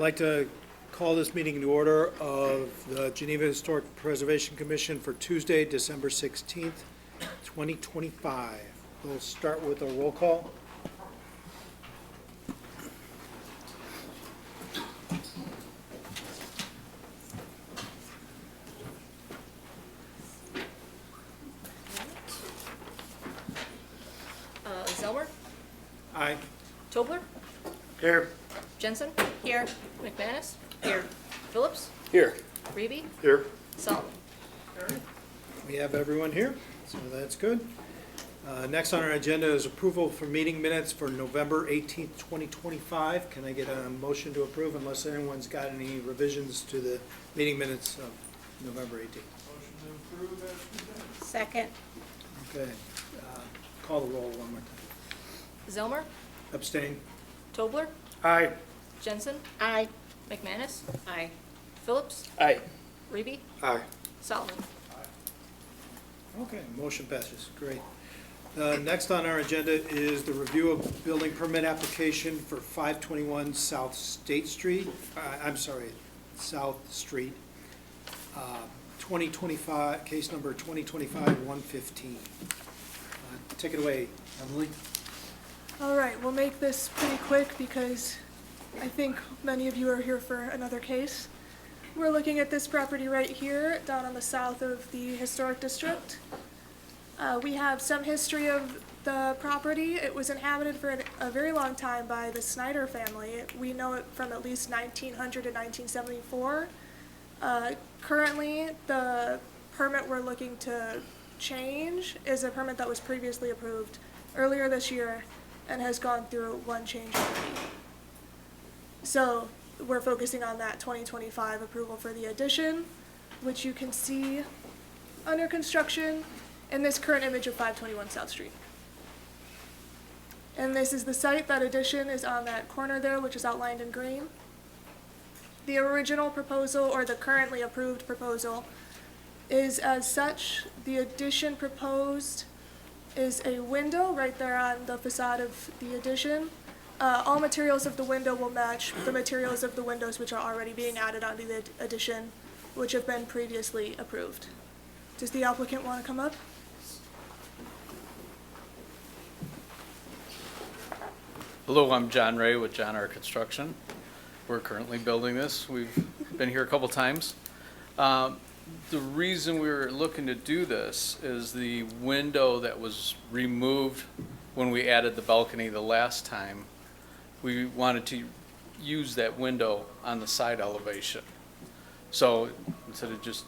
like to call this meeting to order of the Geneva Historic Preservation Commission for Tuesday, December 16th, 2025. We'll start with a roll call. Zelmer, Aye. Tobler, Here. Jensen, here, McManus, here, Phillips, Here. Reeby, Here. Solomon. We have everyone here, so that's good. Next on our agenda is approval for meeting minutes for November 18th, 2025. Can I get a motion to approve unless anyone's got any revisions to the meeting minutes of November 18th? Motion to approve as presented. Second. Okay. Call the roll one more time. Zelmer, Abstain? Tobler, Aye. Jensen, Aye. McManus, Aye. Phillips, Aye. Reeby, Aye. Solomon. Okay, motion passes, great. Next on our agenda is the review of building permit application for 521 South State Street, South Street, 2025, case number 2025-115. Take it away, Emily. All right, we'll make this pretty quick because I think many of you are here for another case. We're looking at this property right here, down on the south of the historic district. We have some history of the property. It was inhabited for a very long time by the Snyder family. We know it from at least 1900 to 1974. Currently, the permit we're looking to change is a permit that was previously approved earlier this year and has gone through one change already. So we're focusing on that 2025 approval for the addition, which you can see under construction in this current image of 521 South Street. And this is the site. That addition is on that corner there, which is outlined in green. The original proposal, or the currently approved proposal, is as such. The addition proposed is a window right there on the facade of the addition. All materials of the window will match the materials of the windows which are already being added onto the addition, which have been previously approved. Does the applicant want to come up? Hello, I'm John Ray with John R. Construction. We're currently building this. We've been here a couple times. The reason we were looking to do this is the window that was removed when we added the balcony the last time. We wanted to use that window on the side elevation. So instead of just,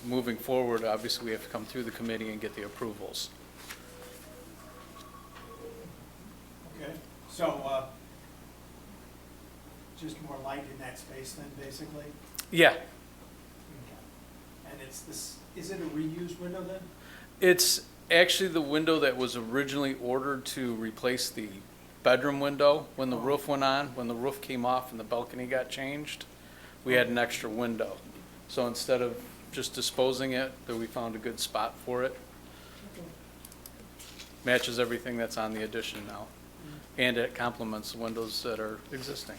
moving forward, obviously we have to come through the committee and get the approvals. Okay, so just more light in that space then, basically? Yeah, Okay. And it's this, is it a reused window then? it's actually the window that was originally ordered to replace the bedroom window when the roof went on. When the roof came off and the balcony got changed, we had an extra window. So instead of just disposing it, we found a good spot for it. Matches everything that's on the addition now. And it complements the windows that are existing.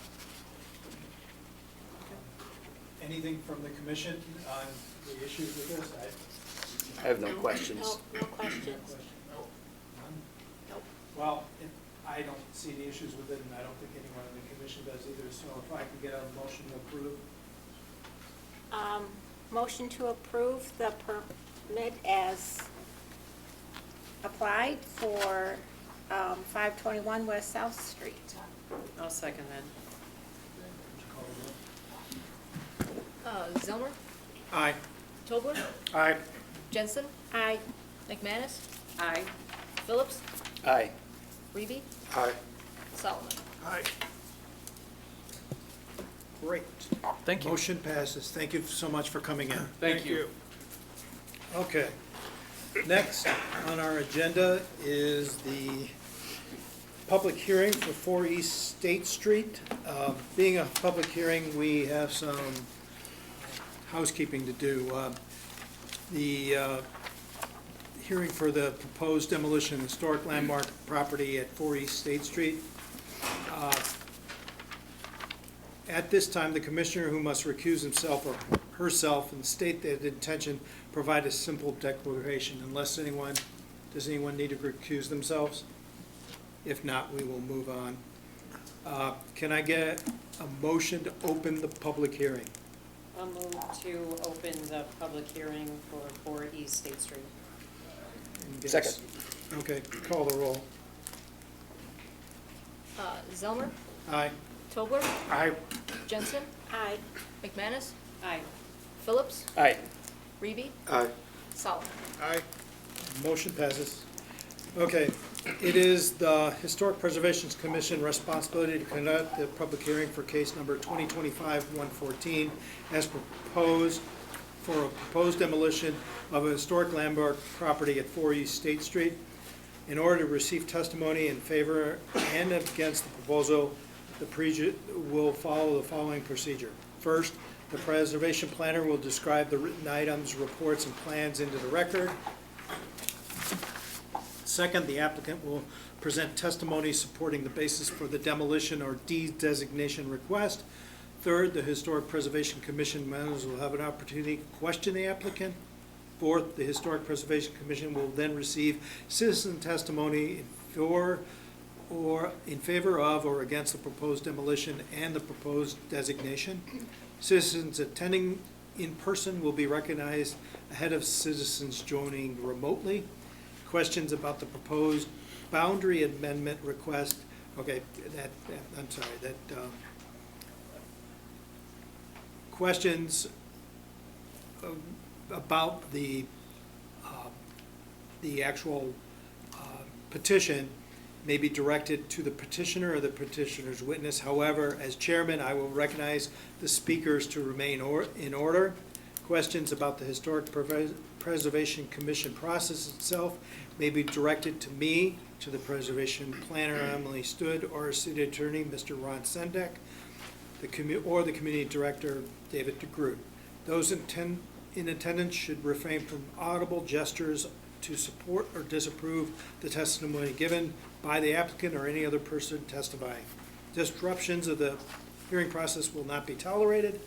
Anything from the commission on the issues with this? I have no questions. No questions. None? Nope. Well, I don't see any issues with it, and I don't think anyone in the commission does either, so if I can get a motion to approve. Motion to approve the permit as applied for 521 West South Street. I'll second that. Would you call the roll? Zelmer, Aye. Tobler, Aye. Jensen, Aye. McManus, aye, Phillips, Aye. Reeby, Aye. Solomon. Aye. Great. Thank you. Motion passes. Thank you so much for coming in. Thank you. Okay. Next on our agenda is the public hearing for 4 East State Street. Being a public hearing, we have some housekeeping to do. The hearing for the proposed demolition of historic landmark property at 4 East State Street. At this time, the commissioner who must recuse himself or herself and state their intention provide a simple declaration does anyone need to recuse themselves? If not, we will move on. Can I get a motion to open the public hearing? I'll move to open the public hearing for 4 East State Street. And get- Second. Okay, call the roll. Zelmer, Aye. Tobler, Aye. Jensen, Aye. McManus, Aye. Phillips, Aye. Reeby, Aye. Solomon. Aye. Motion passes. Okay, it is the Historic Preservation Commission responsibility to conduct the public hearing for case number 2025-114 as proposed for a proposed demolition of a historic landmark property at 4 East State Street. In order to receive testimony in favor and against the proposal, will follow the following procedure. First, the preservation planner will describe the written items, reports, and plans into the record. Second, the applicant will present testimony supporting the basis for the demolition or de-designation request. Third, the Historic Preservation Commission members will have an opportunity to question the applicant. Fourth, the Historic Preservation Commission will then receive citizen testimony in favor of or against the proposed demolition and the proposed designation. Citizens attending in person will be recognized ahead of citizens joining remotely. Questions about the proposed boundary amendment request, questions about the actual petition may be directed to the petitioner or the petitioner's witness. However, as chairman, I will recognize the speakers to remain in order. Questions about the Historic Preservation Commission process itself may be directed to me, to the preservation planner, Emily Stood, or our city attorney, Mr. Ron Sendek, or the community director, David DeGroot. Those in attendance should refrain from audible gestures to support or disapprove the testimony given by the applicant or any other person testifying. Disruptions of the hearing process will not be tolerated.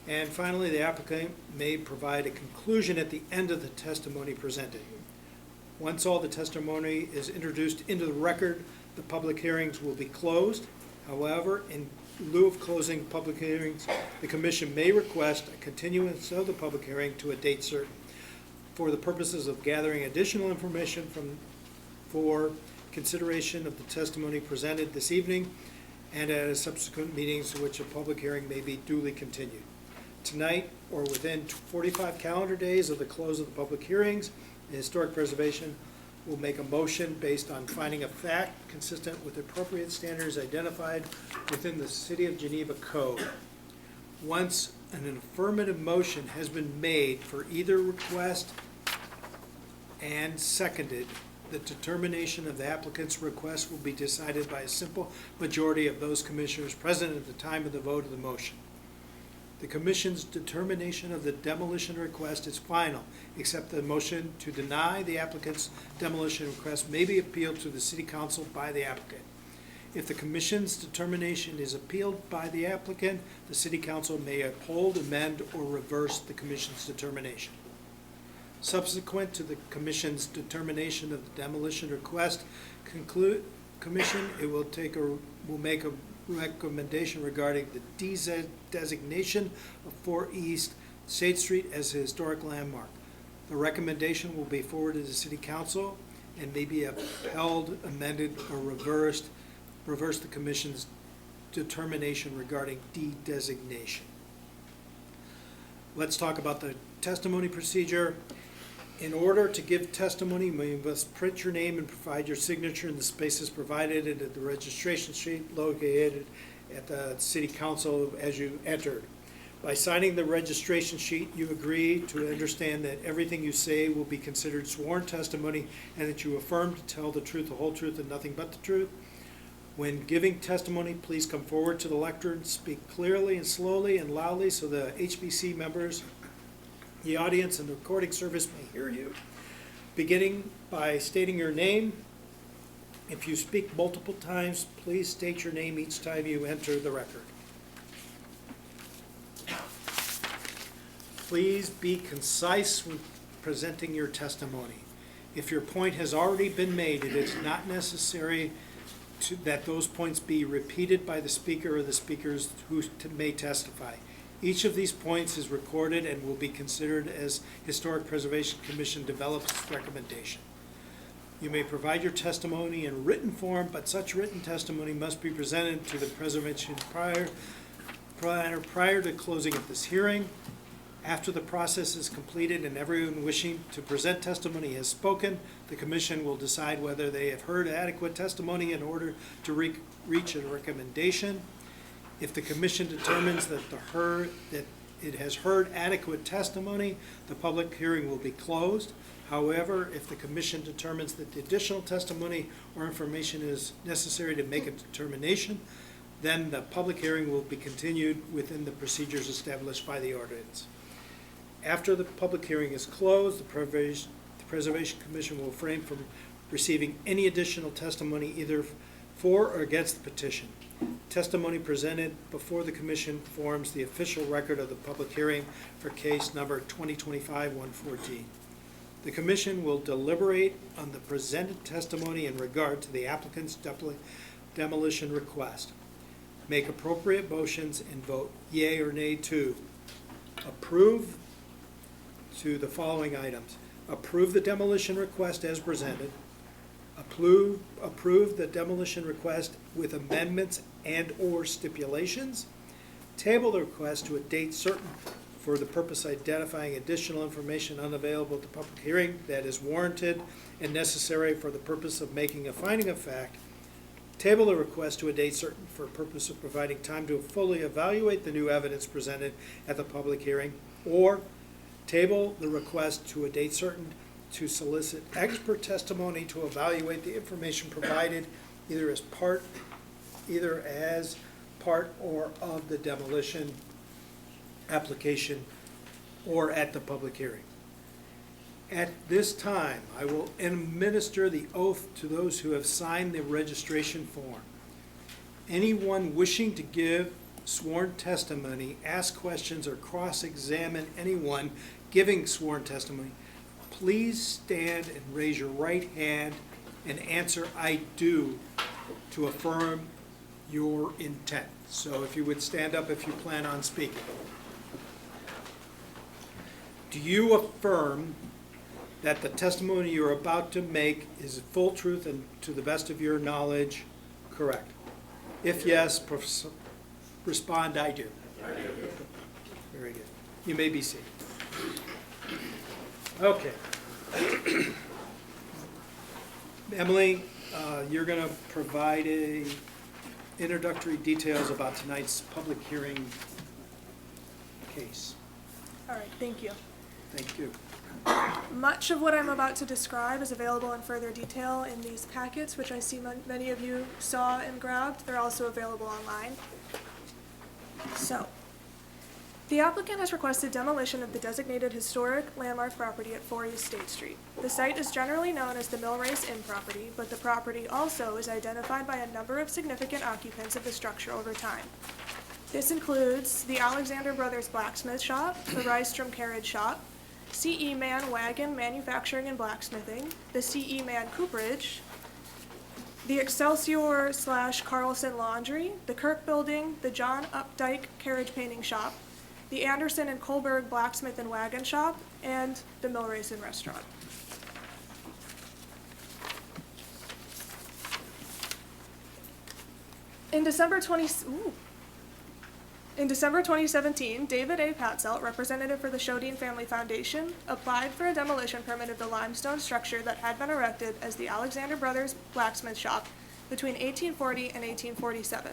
And finally, the applicant may provide a conclusion at the end of the testimony presented. Once all the testimony is introduced into the record, the public hearings will be closed. However, in lieu of closing public hearings, the commission may request a continuance of the public hearing to a date certain for the purposes of gathering additional information for consideration of the testimony presented this evening and at a subsequent meetings to which a public hearing may be duly continued. Tonight, or within 45 calendar days of the close of the public hearings, the Historic Preservation will make a motion based on finding a fact consistent with appropriate standards identified within the City of Geneva Code. Once an affirmative motion has been made for either request and seconded, the determination of the applicant's request will be decided by a simple majority of those commissioners present at the time of the vote of the motion. The commission's determination of the demolition request is final, except the motion to deny the applicant's demolition request may be appealed to the city council by the applicant. If the commission's determination is appealed by the applicant, the city council may uphold, amend, or reverse the commission's determination. Subsequent to the commission's determination of the demolition request commission, it will make a recommendation regarding the designation of 4 East State Street as a historic landmark. The recommendation will be forwarded to the city council and may be upheld, amended, or reverse the commission's determination regarding de-designation. Let's talk about the testimony procedure. In order to give testimony, you must print your name and provide your signature in the spaces provided and at the registration sheet located at the city council as you entered. By signing the registration sheet, you agree to understand that everything you say will be considered sworn testimony and that you affirm to tell the truth, the whole truth, and nothing but the truth. When giving testimony, please come forward to the lectern, speak clearly and slowly and loudly so the HBC members, the audience, and the recording service may hear you. Beginning by stating your name. If you speak multiple times, please state your name each time you enter the record. Please be concise when presenting your testimony. If your point has already been made, it is not necessary that those points be repeated by the speaker or the speakers who may testify. Each of these points is recorded and will be considered as Historic Preservation Commission develops its recommendation. You may provide your testimony in written form, but such written testimony must be presented to the preservation prior to closing of this hearing. After the process is completed and everyone wishing to present testimony has spoken, the commission will decide whether they have heard adequate testimony in order to reach a recommendation. If the commission determines that it has heard adequate testimony, the public hearing will be closed. However, if the commission determines that the additional testimony or information is necessary to make a determination, then the public hearing will be continued within the procedures established by the ordinance. After the public hearing is closed, the Preservation Commission will refrain from receiving any additional testimony either for or against the petition. Testimony presented before the commission forms the official record of the public hearing for case number 2025-114. The commission will deliberate on the presented testimony in regard to the applicant's demolition request, make appropriate motions, and vote yea or nay to approve to the following items: approve the demolition request as presented, approve the demolition request with amendments and/or stipulations, table the request to a date certain for the purpose of identifying additional information unavailable at the public hearing that is warranted and necessary for the purpose of making a finding of fact, table the request to a date certain for purpose of providing time to fully evaluate the new evidence presented at the public hearing, or table the request to a date certain to solicit expert testimony to evaluate the information provided either as part or of the demolition application or at the public hearing. At this time, I will administer the oath to those who have signed the registration form. Anyone wishing to give sworn testimony, ask questions, or cross-examine anyone giving sworn testimony, please stand and raise your right hand and answer "I do" to affirm your intent. So if you would stand up if you plan on speaking. Do you affirm that the testimony you're about to make is full truth and to the best of your knowledge correct? If yes, respond, "I do." I do. Very good. You may be seated. Okay. Emily, you're going to provide introductory details about tonight's public hearing case. All right, thank you. Thank you. Much of what I'm about to describe is available in further detail in these packets, which I see many of you saw and grabbed. They're also available online. So, the applicant has requested demolition of the designated historic landmark property at 4 East State Street. The site is generally known as the Mill Race Inn property, but the property also is identified by a number of significant occupants of the structure over time. This includes the Alexander Brothers Blacksmith Shop, the Rystrom Carriage Shop, C.E. Mann Wagon Manufacturing and Blacksmithing, the C.E. Mann Cooperage, the Excelsior/Carlson Laundry, the Kirk Building, the John Updike Carriage Painting Shop, the Anderson and Kohlberg Blacksmith and Wagon Shop, and the Mill Race Inn Restaurant. In December 2017, David A. Patzelt, representative for the Shodine Family Foundation, applied for a demolition permit of the limestone structure that had been erected as the Alexander Brothers Blacksmith Shop between 1840 and 1847.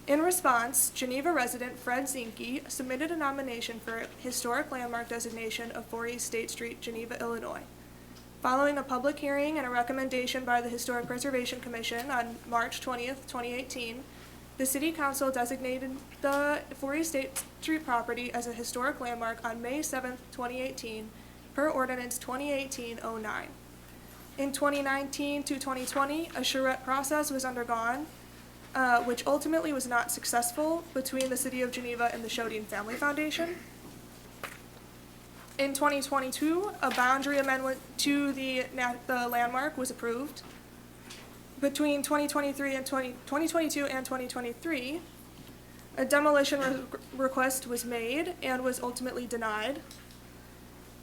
In response, Geneva resident Fred Zinke submitted a nomination for historic landmark designation of 4 East State Street, Geneva, Illinois. Following a public hearing and a recommendation by the Historic Preservation Commission on March 20th, 2018, the City Council designated the 4 East State Street property as a historic landmark on May 7th, 2018, per Ordinance 2018-09. In 2019 to 2020, a charrette process was undergone, which ultimately was not successful between the City of Geneva and the Shodine Family Foundation. In 2022, a boundary amendment to the landmark was approved. Between 2022 and 2023, a demolition request was made and was ultimately denied.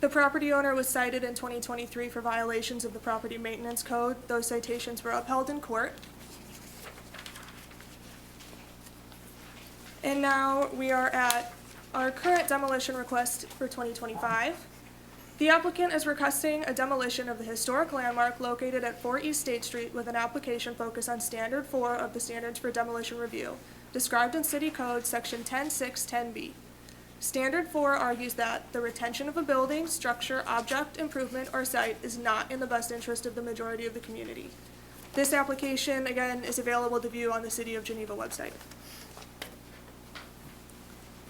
The property owner was cited in 2023 for violations of the Property Maintenance Code. Those citations were upheld in court. And now we are at our current demolition request for 2025. The applicant is requesting a demolition of the historic landmark located at 4 East State Street with an application focused on Standard 4 of the Standards for Demolition Review, described in City Code Section 10.6.10b. Standard 4 argues that the retention of a building, structure, object, improvement, or site is not in the best interest of the majority of the community. This application, again, is available to view on the City of Geneva website.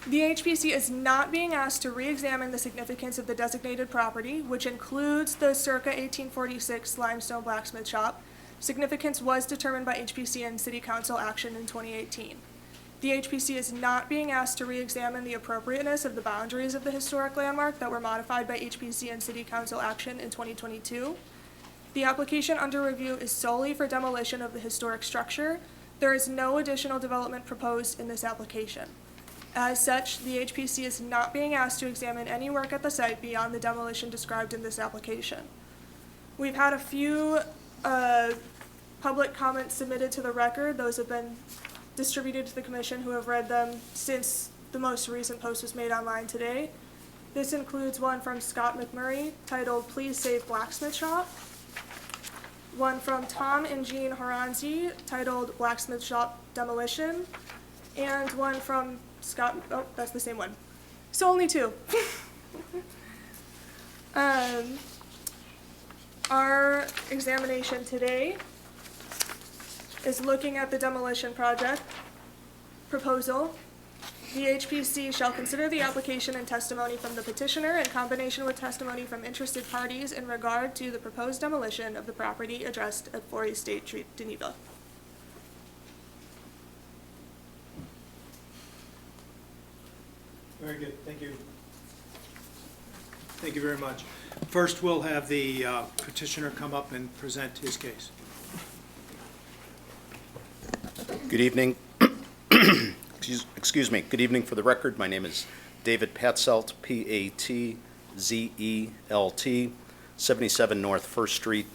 The HPC is not being asked to re-examine the significance of the designated property, which includes the circa 1846 limestone blacksmith shop. Significance was determined by HPC and City Council action in 2018. The HPC is not being asked to re-examine the appropriateness of the boundaries of the historic landmark that were modified by HPC and City Council action in 2022. The application under review is solely for demolition of the historic structure. There is no additional development proposed in this application. As such, the HPC is not being asked to examine any work at the site beyond the demolition described in this application. We've had a few public comments submitted to the record. Those have been distributed to the commission, who have read them since the most recent post was made online today. This includes one from Scott McMurray titled "Please Save Blacksmith Shop," one from Tom and Jean Horanzi titled "Blacksmith Shop Demolition," and one from Scott, oh, that's the same one. So only two. Our examination today is looking at the demolition project proposal. The HPC shall consider the application and testimony from the petitioner in combination with testimony from interested parties in regard to the proposed demolition of the property addressed at 4 East State Street, Geneva. Very good, thank you. Thank you very much. First, we'll have the petitioner come up and present his case. Good evening. Excuse me. Good evening. For the record, my name is David Patzelt, Patzelt, 77 North 1st Street,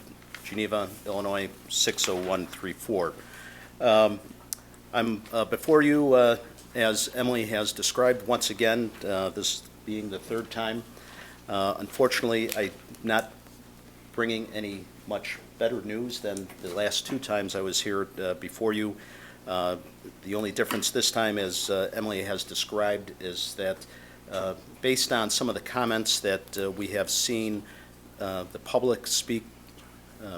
Geneva, Illinois, 60134. I'm before you, as Emily has described, once again, this being the third time. Unfortunately, I'm not bringing any much better news than the last two times I was here before you. The only difference this time, as Emily has described, is that based on some of the comments that we have seen the public speak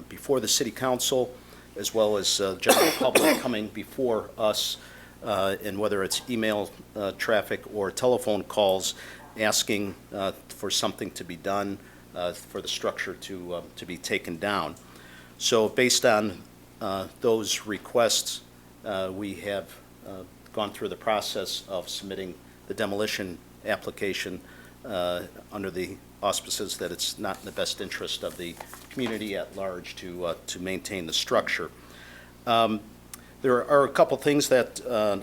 before the City Council, as well as general public coming before us, and whether it's email traffic or telephone calls, asking for something to be done for the structure to be taken down. So based on those requests, we have gone through the process of submitting the demolition application under the auspices that it's not in the best interest of the community at large to maintain the structure. There are a couple things that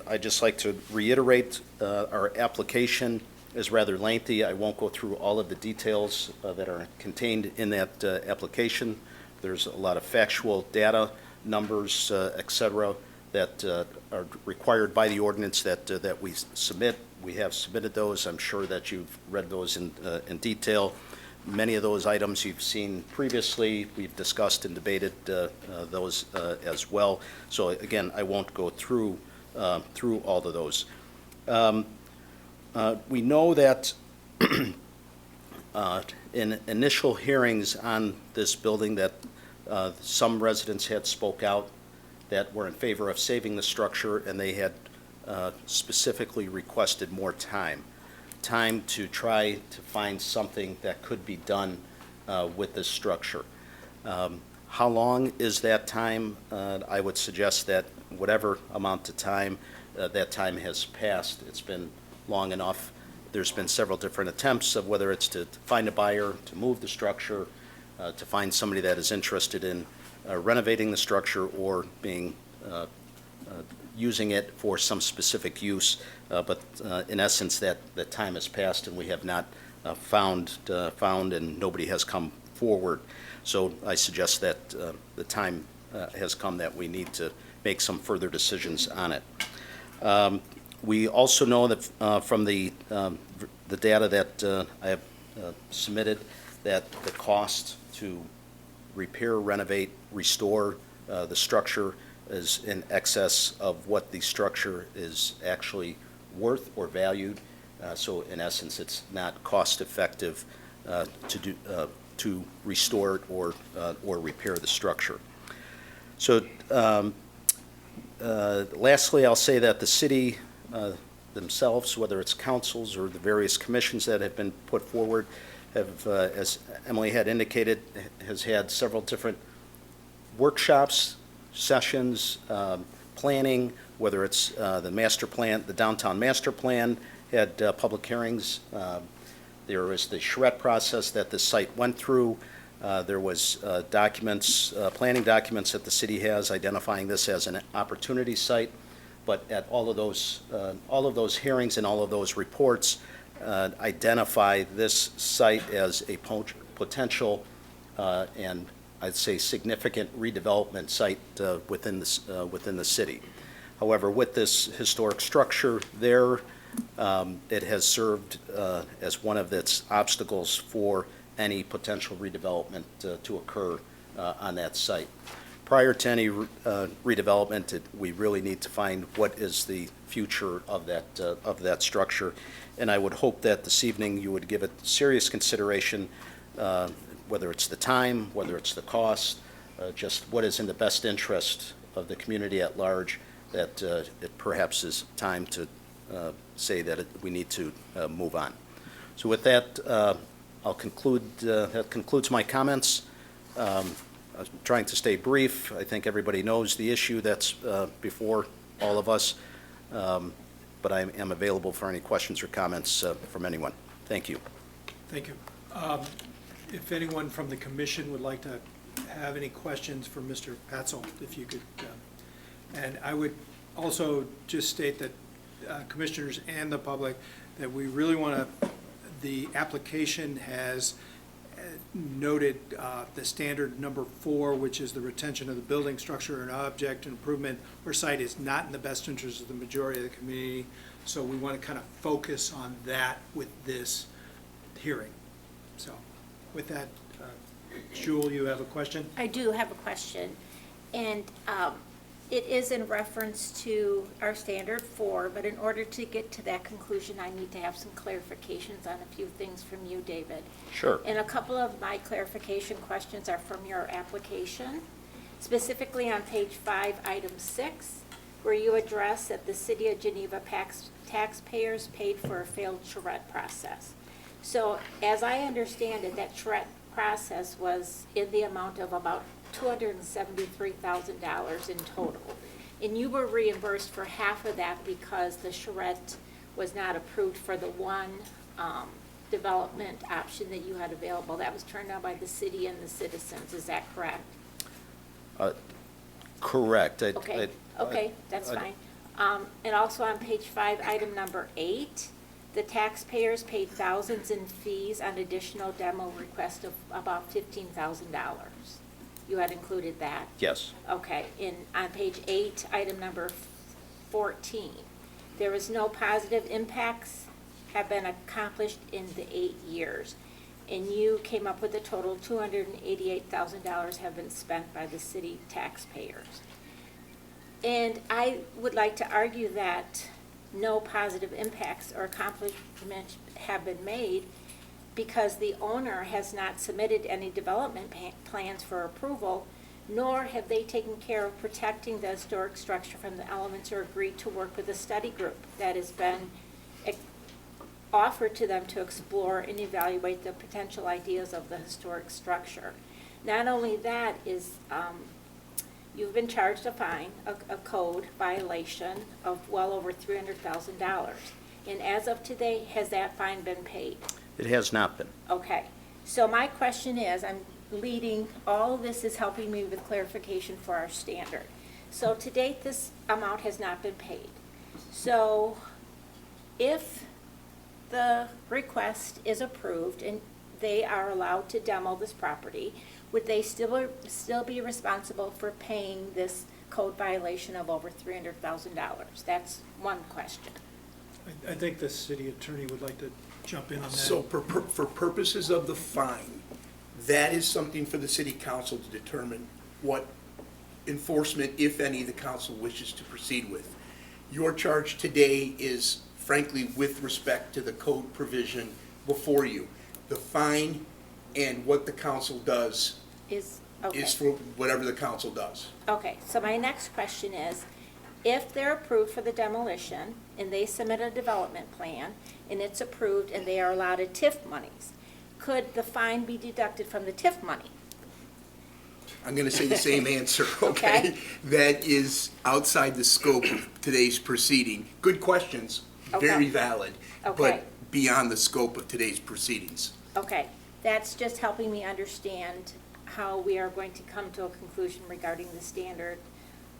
I'd just like to reiterate. Our application is rather lengthy. I won't go through all of the details that are contained in that application. There's a lot of factual data, numbers, et cetera, that are required by the ordinance that we submit. We have submitted those. I'm sure that you've read those in detail. Many of those items you've seen previously. We've discussed and debated those as well. So again, I won't go through all of those. We know that in initial hearings on this building that some residents had spoke out that were in favor of saving the structure, and they had specifically requested more time to try to find something that could be done with this structure. How long is that time? I would suggest that whatever amount of time, that time has passed. It's been long enough, There's been several different attempts of whether it's to find a buyer, to move the structure, to find somebody that is interested in renovating the structure or using it for some specific use. But in essence, that time has passed and we have not found and nobody has come forward. So I suggest that the time has come that we need to make some further decisions on it. We also know that from the data that I have submitted, that the cost to repair, renovate, restore the structure is in excess of what the structure is actually worth or valued. So in essence, it's not cost-effective to restore it or repair the structure. So lastly, I'll say that the city themselves, whether it's councils or the various commissions that have been put forward, have, as Emily had indicated, has had several different workshops, sessions, planning, whether it's the master plan, the downtown master plan, had public hearings. There was the charrette process that the site went through. There was documents, planning documents that the city has identifying this as an opportunity site. But at all of those hearings and all of those reports identify this site as a potential and I'd say significant redevelopment site within the city. However, with this historic structure there, it has served as one of its obstacles for any potential redevelopment to occur on that site. Prior to any redevelopment, we really need to find what is the future of that structure. And I would hope that this evening you would give it serious consideration, whether it's the time, whether it's the cost, just what is in the best interest of the community at large, that it perhaps is time to say that we need to move on. So with that, I'll conclude. That concludes my comments. I'm trying to stay brief. I think everybody knows the issue that's before all of us, but I am available for any questions or comments from anyone. Thank you. Thank you. If anyone from the commission would like to have any questions for Mr. Patzel, if you could. And I would also just state that commissioners and the public, that we really want to, the application has noted the standard number 4, which is the retention of the building, structure, and object improvement or site is not in the best interest of the majority of the community. So we want to kind of focus on that with this hearing. So with that, Jewel, you have a question? I do have a question, and it is in reference to our standard 4, but in order to get to that conclusion, I need to have some clarifications on a few things from you, David. Sure. And a couple of my clarification questions are from your application, specifically on page 5, item 6, where you address that the City of Geneva taxpayers paid for a failed charrette process. So as I understand it, that charrette process was in the amount of about $273,000 in total. And you were reimbursed for half of that because the charrette was not approved for the one development option that you had available. That was turned down by the city and the citizens. Is that correct? Correct. Okay, that's fine. And also on page 5, item number 8, the taxpayers paid thousands in fees on additional demo requests of about $15,000. You had included that? Yes. Okay, on page 8, item number 14, there is no positive impacts have been accomplished in the 8 years. And you came up with a total $288,000 have been spent by the city taxpayers. And I would like to argue that no positive impacts or accomplishments have been made because the owner has not submitted any development plans for approval, nor have they taken care of protecting the historic structure from the elements or agreed to work with a study group that has been offered to them to explore and evaluate the potential ideas of the historic structure. Not only that is, you've been charged a fine, a code violation of well over $300,000. And as of today, has that fine been paid? It has not been. Okay, so my question is, all of this is helping me with clarification for our standard. So to date, this amount has not been paid. So if the request is approved and they are allowed to demo this property, would they still be responsible for paying this code violation of over $300,000? That's one question. I think the city attorney would like to jump in on that. So for purposes of the fine, that is something for the city council to determine what enforcement, if any, the council wishes to proceed with. Your charge today is frankly with respect to the code provision before you. The fine and what the council does Okay. is for whatever the council does. Okay, so my next question is, if they're approved for the demolition and they submit a development plan and it's approved and they are allotted TIF monies, could the fine be deducted from the TIF money? I'm gonna say the same answer, Okay. okay? That is outside the scope of today's proceeding. Good questions, very Okay. valid, Okay. but beyond the scope of today's proceedings. Okay, that's just helping me understand how we are going to come to a conclusion regarding the standard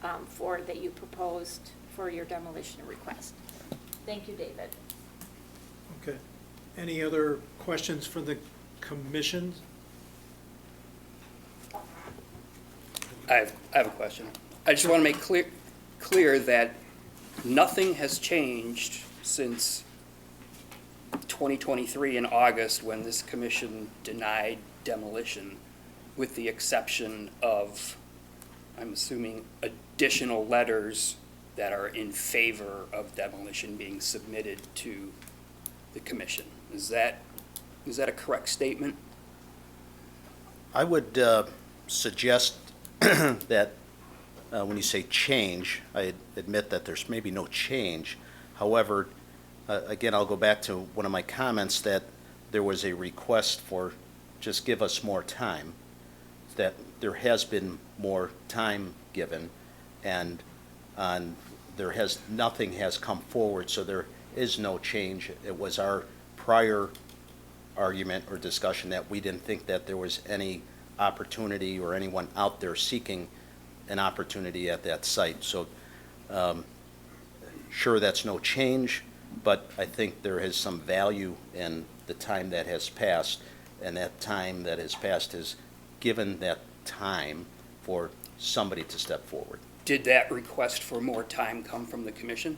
that you proposed for your demolition request. Thank you, David. Okay. Any other questions for the commission? I have a question. I just want to make clear that nothing has changed since 2023 in August when this commission denied demolition, with the exception of, I'm assuming, additional letters that are in favor of demolition being submitted to the commission. Is that a correct statement? I would suggest that when you say change, I admit that there's maybe no change. However, again, I'll go back to one of my comments that there was a request for just give us more time, that there has been more time given, and nothing has come forward, so there is no change. It was our prior argument or discussion that we didn't think that there was any opportunity or anyone out there seeking an opportunity at that site. So sure, that's no change, but I think there is some value in the time that has passed, and that time that has passed has given that time for somebody to step forward. Did that request for more time come from the commission?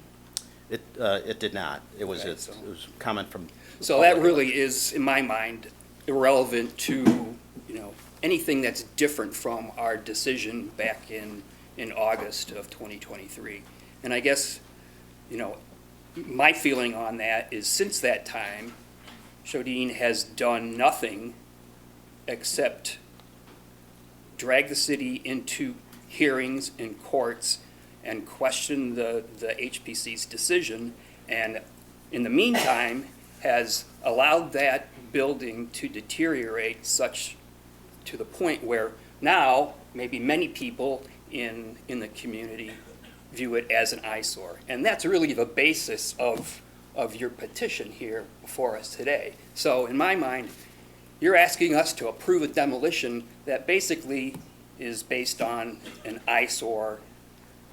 It did not. It was Okay, a so- comment from. the So that public. really is, in my mind, irrelevant to, anything that's different from our decision back in August of 2023. And I guess, my feeling on that is since that time, Shodine has done nothing except drag the city into hearings in courts and question the HPC's decision, and in the meantime has allowed that building to deteriorate such to the point where now maybe many people in the community view it as an eyesore. And that's really the basis of your petition here before us today. So in my mind, you're asking us to approve a demolition that basically is based on an eyesore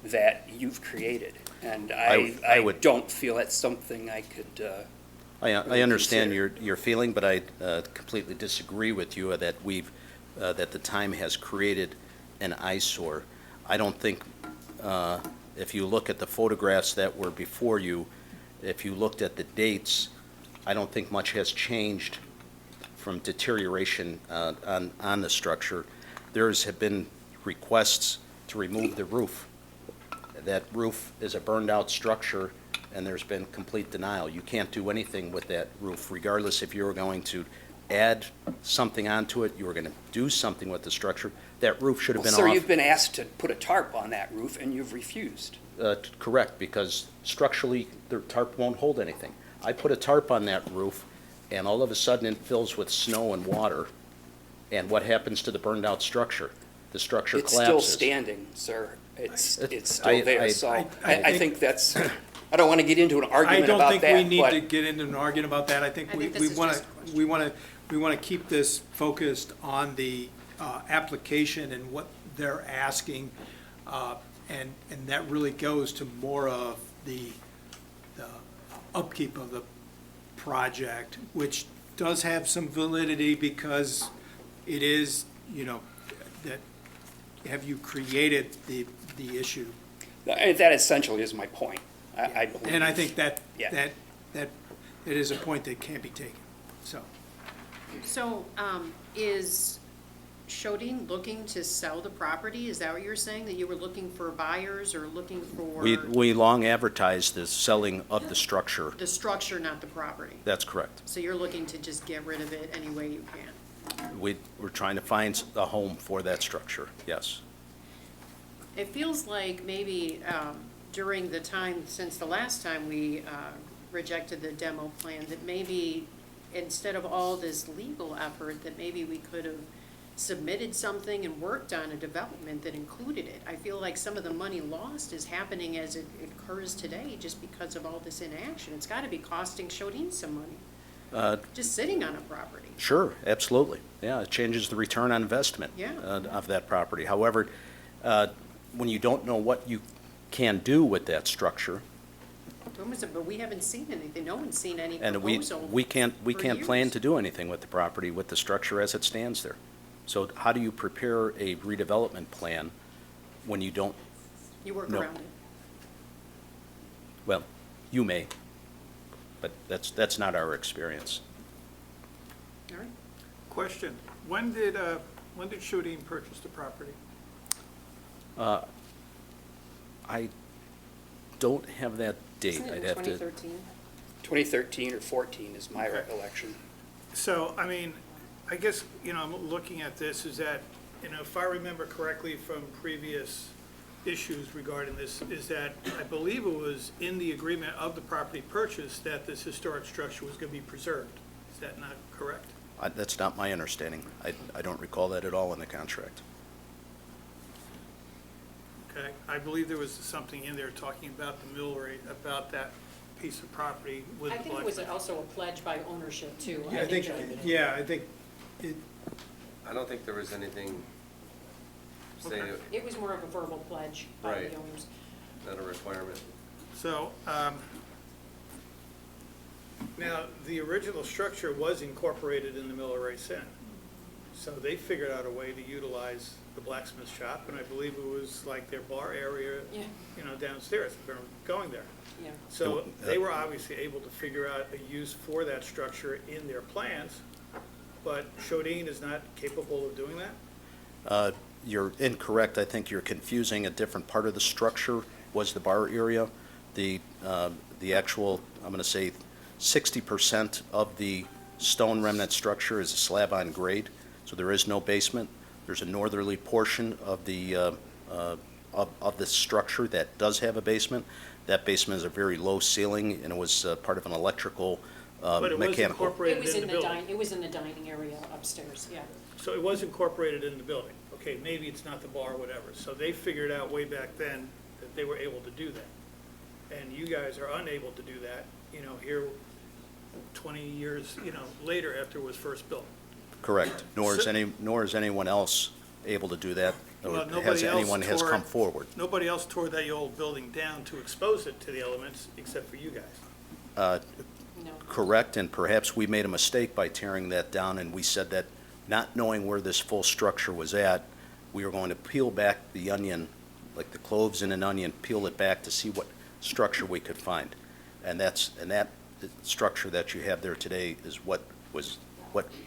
that you've created. And I would- don't feel that's something I could I really understand consider. your feeling, but I completely disagree with you that that the time has created an eyesore. I don't think, if you look at the photographs that were before you, if you looked at the dates, I don't think much has changed from deterioration on the structure. There's have been requests to remove the roof. That roof is a burned-out structure, and there's been complete denial. You can't do anything with that roof, regardless if you were going to add something onto it, you were going to do something with the structure. That roof should have been off. Sir, you've been asked to put a tarp on that roof, and you've refused. Correct, because structurally, the tarp won't hold anything. I put a tarp on that roof, and all of a sudden it fills with snow and water. And what happens to the burned-out structure? The structure It's collapses. still standing, sir. It's I- still there, I- so I I think- think that's, I don't want to get into an I argument don't about think that, we need but- to get into an argument about that. I think I we think this we is want just a to, question. we want to keep this focused on the application and what they're asking. And that really goes to more of the upkeep of the project, which does have some validity because it is, that, have you created the issue? That essentially is my point. I believe. And I think that Yeah. it is a point that can't be taken, so. So, is Shodin looking to sell the property? Is that what you're saying, that you were looking for buyers or looking for? We long advertised the selling of the structure. The structure, not the property? That's correct. So you're looking to just get rid of it any way you can? We're trying to find a home for that structure, yes. It feels like maybe during the time, since the last time we rejected the demo plan, that maybe instead of all this legal effort, that maybe we could have submitted something and worked on a development that included it. I feel like some of the money lost is happening as it occurs today just because of all this inaction. It's got to be costing Shodin some money, just sitting on a property. Sure, absolutely. Yeah, it changes the return on investment Yeah. of that property. However, when you don't know what you can do with that structure, But we haven't seen anything. No one's seen any and proposal. we can't for plan years. to do anything with the property, with the structure as it stands there. So how do you prepare a redevelopment plan when you don't, You work No. around it. well, you may, but that's not our experience. All right. Question, when did Shodin purchase the property? I don't have that date. Isn't it I'd in have to. 2013? 2013 or 14 is my Okay. recollection. So, I mean, I guess, I'm looking at this is that, if I remember correctly from previous issues regarding this, is that I believe it was in the agreement of the property purchase that this historic structure was going to be preserved. Is that not correct? That's not my understanding. I don't recall that at all in the contract. Okay, I believe there was something in there talking about the mill rate, about that piece of property with I the think it was blacksmith. also a pledge by ownership too. I think, I think it, I don't think there was anything saying Okay. it, It was more of a verbal pledge by Right. the owners. not a requirement. So, now, the original structure was incorporated in the Miller Race Inn. So they figured out a way to utilize the blacksmith shop, and I believe it was like their bar area, Yeah. downstairs, if they're going there. Yeah. So they were obviously able to figure out a use for that structure in their plans, but Shodin is not capable of doing that? You're incorrect. I think you're confusing a different part of the structure was the bar area. The actual, I'm going to say 60% of the stone remnant structure is a slab on grade, so there is no basement. There's a northerly portion of the structure that does have a basement. That basement is a very low ceiling, and it was part of an electrical But it was mechanical. It incorporated was in in the the building. it was in the dining area upstairs, yeah. So it was incorporated in the building. Okay, maybe it's not the bar, whatever. So they figured out way back then that they were able to do that. And you guys are unable to do that, here 20 years, later after it was first built. Correct. Nor is So- anyone else able to do that, or Well, has nobody else anyone has tore come it- forward. Nobody else tore that old building down to expose it to the elements except for you guys. No. Correct, and perhaps we made a mistake by tearing that down, and we said that, not knowing where this full structure was at, we were going to peel back the onion, like the cloves in an onion, peel it back to see what structure we could find. And that structure that you have there today is what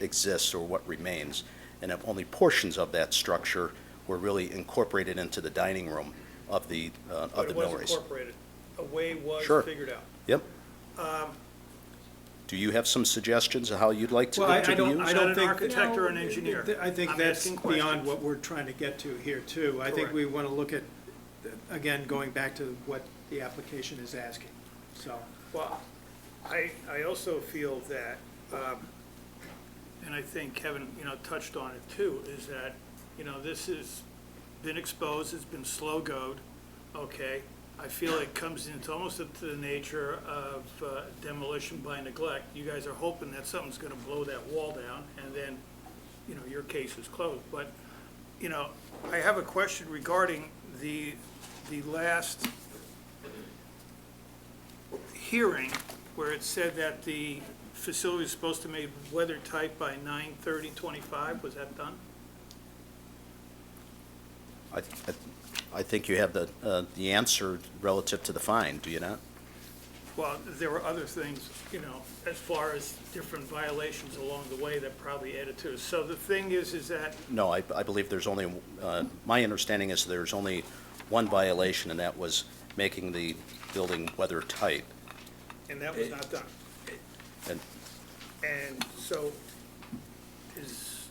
exists or what remains. And if only portions of that structure were really incorporated into the dining room of the But it mill was race. incorporated. A way was Sure. figured out. Yep. Do you have some suggestions of how you'd like to Well, I to be don't- used? I Is that an think- architect or an engineer? I think I'm that's asking beyond questions. what we're trying to get to here, too. I think Correct. we want to look at, again, going back to what the application is asking, so. Well, I also feel that, and I think Kevin, touched on it too, is that, this has been exposed, it's been slow-goed, okay? I feel it comes into almost into the nature of demolition by neglect. You guys are hoping that something's gonna blow that wall down, and then, you know, your case is closed. But, you know, I have a question regarding the last hearing where it said that the facility is supposed to be made weather tight by 9/30/25. Was that done? I think you have the answer relative to the fine, do you not? Well, there were other things, you know, as far as different violations along the way that probably added to it. So the thing is that, No, I believe there's only, my understanding is there's only one violation, and that was making the building weather tight. and that was not done. And And so is,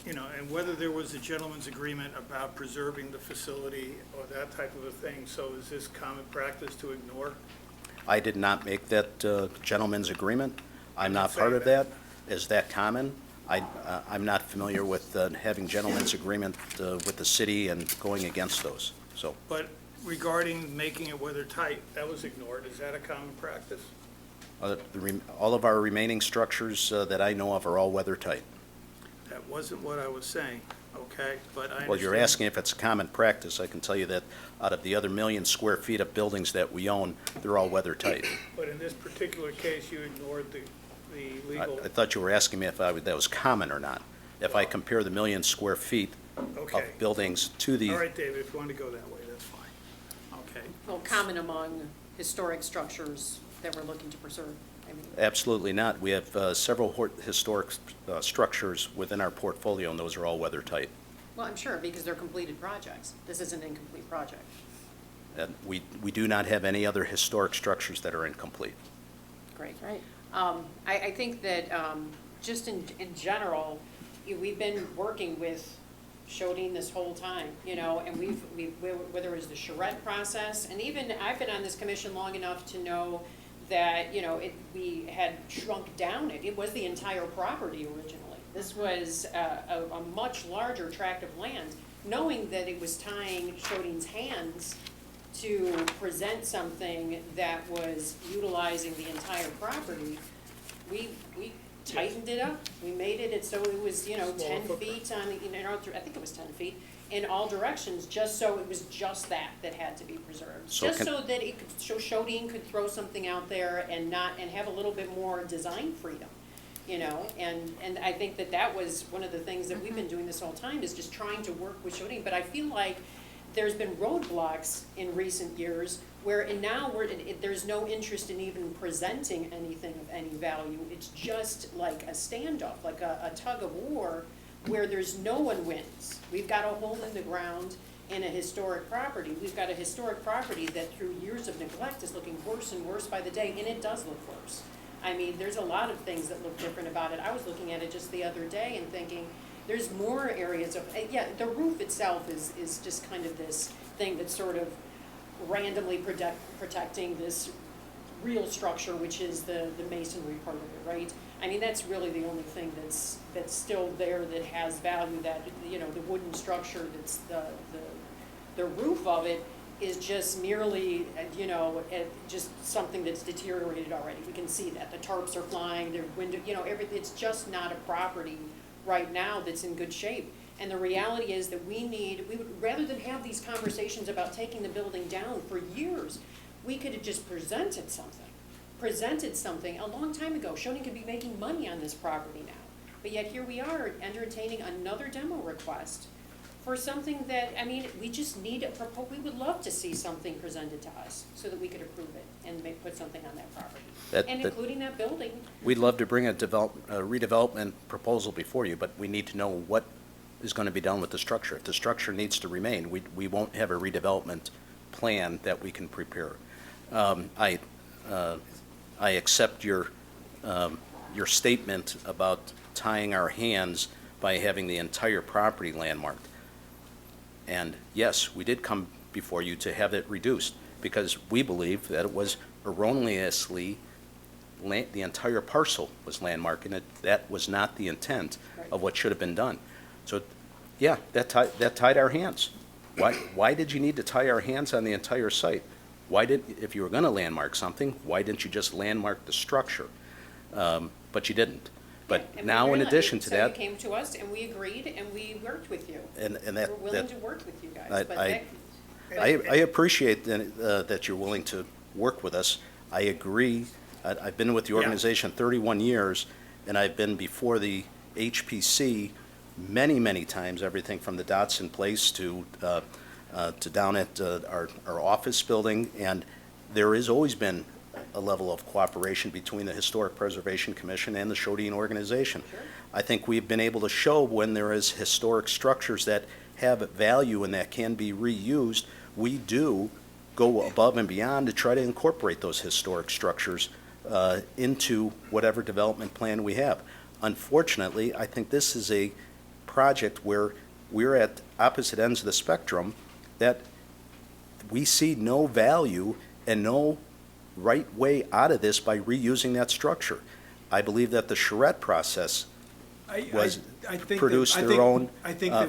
you know, and whether there was a gentleman's agreement about preserving the facility or that type of a thing, so is this common practice to ignore? I did not make that gentleman's agreement. I'm not saying part of that. Is that common? I'm not familiar with having gentleman's agreement with the city and going against those, so. But regarding making it weather tight, that was ignored. Is that a common practice? All of our remaining structures that I know of are all weather tight. That wasn't what I was saying, okay? But I understand. Well, you're asking if it's a common practice. I can tell you that out of the other 1 million square feet of buildings that we own, they're all weather tight. But in this particular case, you ignored the legal. I thought you were asking me if that was common or not. If I compare the 1 million square feet Okay. of buildings to the. All right, David, if you want to go that way, that's fine. Okay. Well, common among historic structures that we're looking to preserve. I mean, Absolutely not. We have several historic structures within our portfolio, and those are all weather tight. well, I'm sure, because they're completed projects. This is an incomplete project. And we do not have any other historic structures that are incomplete. Great. Right. I think that just in general, we've been working with Shodine this whole time, you know, and we've whether it was the charrette process, and even I've been on this commission long enough to know that, you know, we had shrunk down it. It was the entire property originally. This was a much larger tract of land, knowing that it was tying Shodine's hands to present something that was utilizing the entire property. We tightened it up. We made it so it was, you know, Smaller 10 footprint. feet on, you know, I think it was 10 feet in all directions, just so it was just that had to be preserved. So Just can- so that it could, so Shodine could throw something out there and have a little bit more design freedom, you know? And I think that was one of the things that we've been doing this whole time, is just trying to work with Shodine. But I feel like there's been roadblocks in recent years and now there's no interest in even presenting anything of any value. It's just like a standoff, like a tug of war, where there's no one wins. We've got a hole in the ground in a historic property. We've got a historic property that through years of neglect is looking worse and worse by the day, and it does look worse. I mean, there's a lot of things that look different about it. I was looking at it just the other day and thinking, there's more areas of, the roof itself is just kind of this thing that's sort of randomly protecting this real structure, which is the masonry part of it, right? I mean, that's really the only thing that's still there that has value, that, you know, the wooden structure that's the roof of it is just merely, you know, just something that's deteriorated already. We can see that. The tarps are flying, the window, you know, everything. It's just not a property right now that's in good shape. And the reality is that we would, rather than have these conversations about taking the building down for years, we could have just presented something a long time ago. Shodine could be making money on this property now. But yet here we are entertaining another demo request for something that, I mean, we just need we would love to see something presented to us so that we could approve it and put something on that property. And including that building. We'd love to bring a redevelopment proposal before you, but we need to know what is going to be done with the structure. If the structure needs to remain, we won't have a redevelopment plan that we can prepare. I accept your statement about tying our hands by having the entire property landmarked. And yes, we did come before you to have it reduced because we believe that it was erroneously, the entire parcel was landmarked, and that was not the intent of what should have been done. So, yeah, that tied our hands. Why did you need to tie our hands on the entire site? If you were gonna landmark something, why didn't you just landmark the structure? But you didn't. But And we now, in realized- addition to that, So you came to us and we agreed and we worked with you. and We're that, willing to work with you guys, I- but I- that. I appreciate that you're willing to work with us. I agree. I've been with the Yeah. organization 31 years, and I've been before the HPC many, many times, everything from the Dotson Place to down at our office building, and there has always been a level of cooperation between the Historic Preservation Commission and the Shodine organization. Sure. I think we've been able to show when there is historic structures that have value and that can be reused, we do go above and beyond to try to incorporate those historic structures into whatever development plan we have. Unfortunately, I think this is a project where we're at opposite ends of the spectrum, that we see no value and no right way out of this by reusing that structure. I believe that the charrette process was produced their own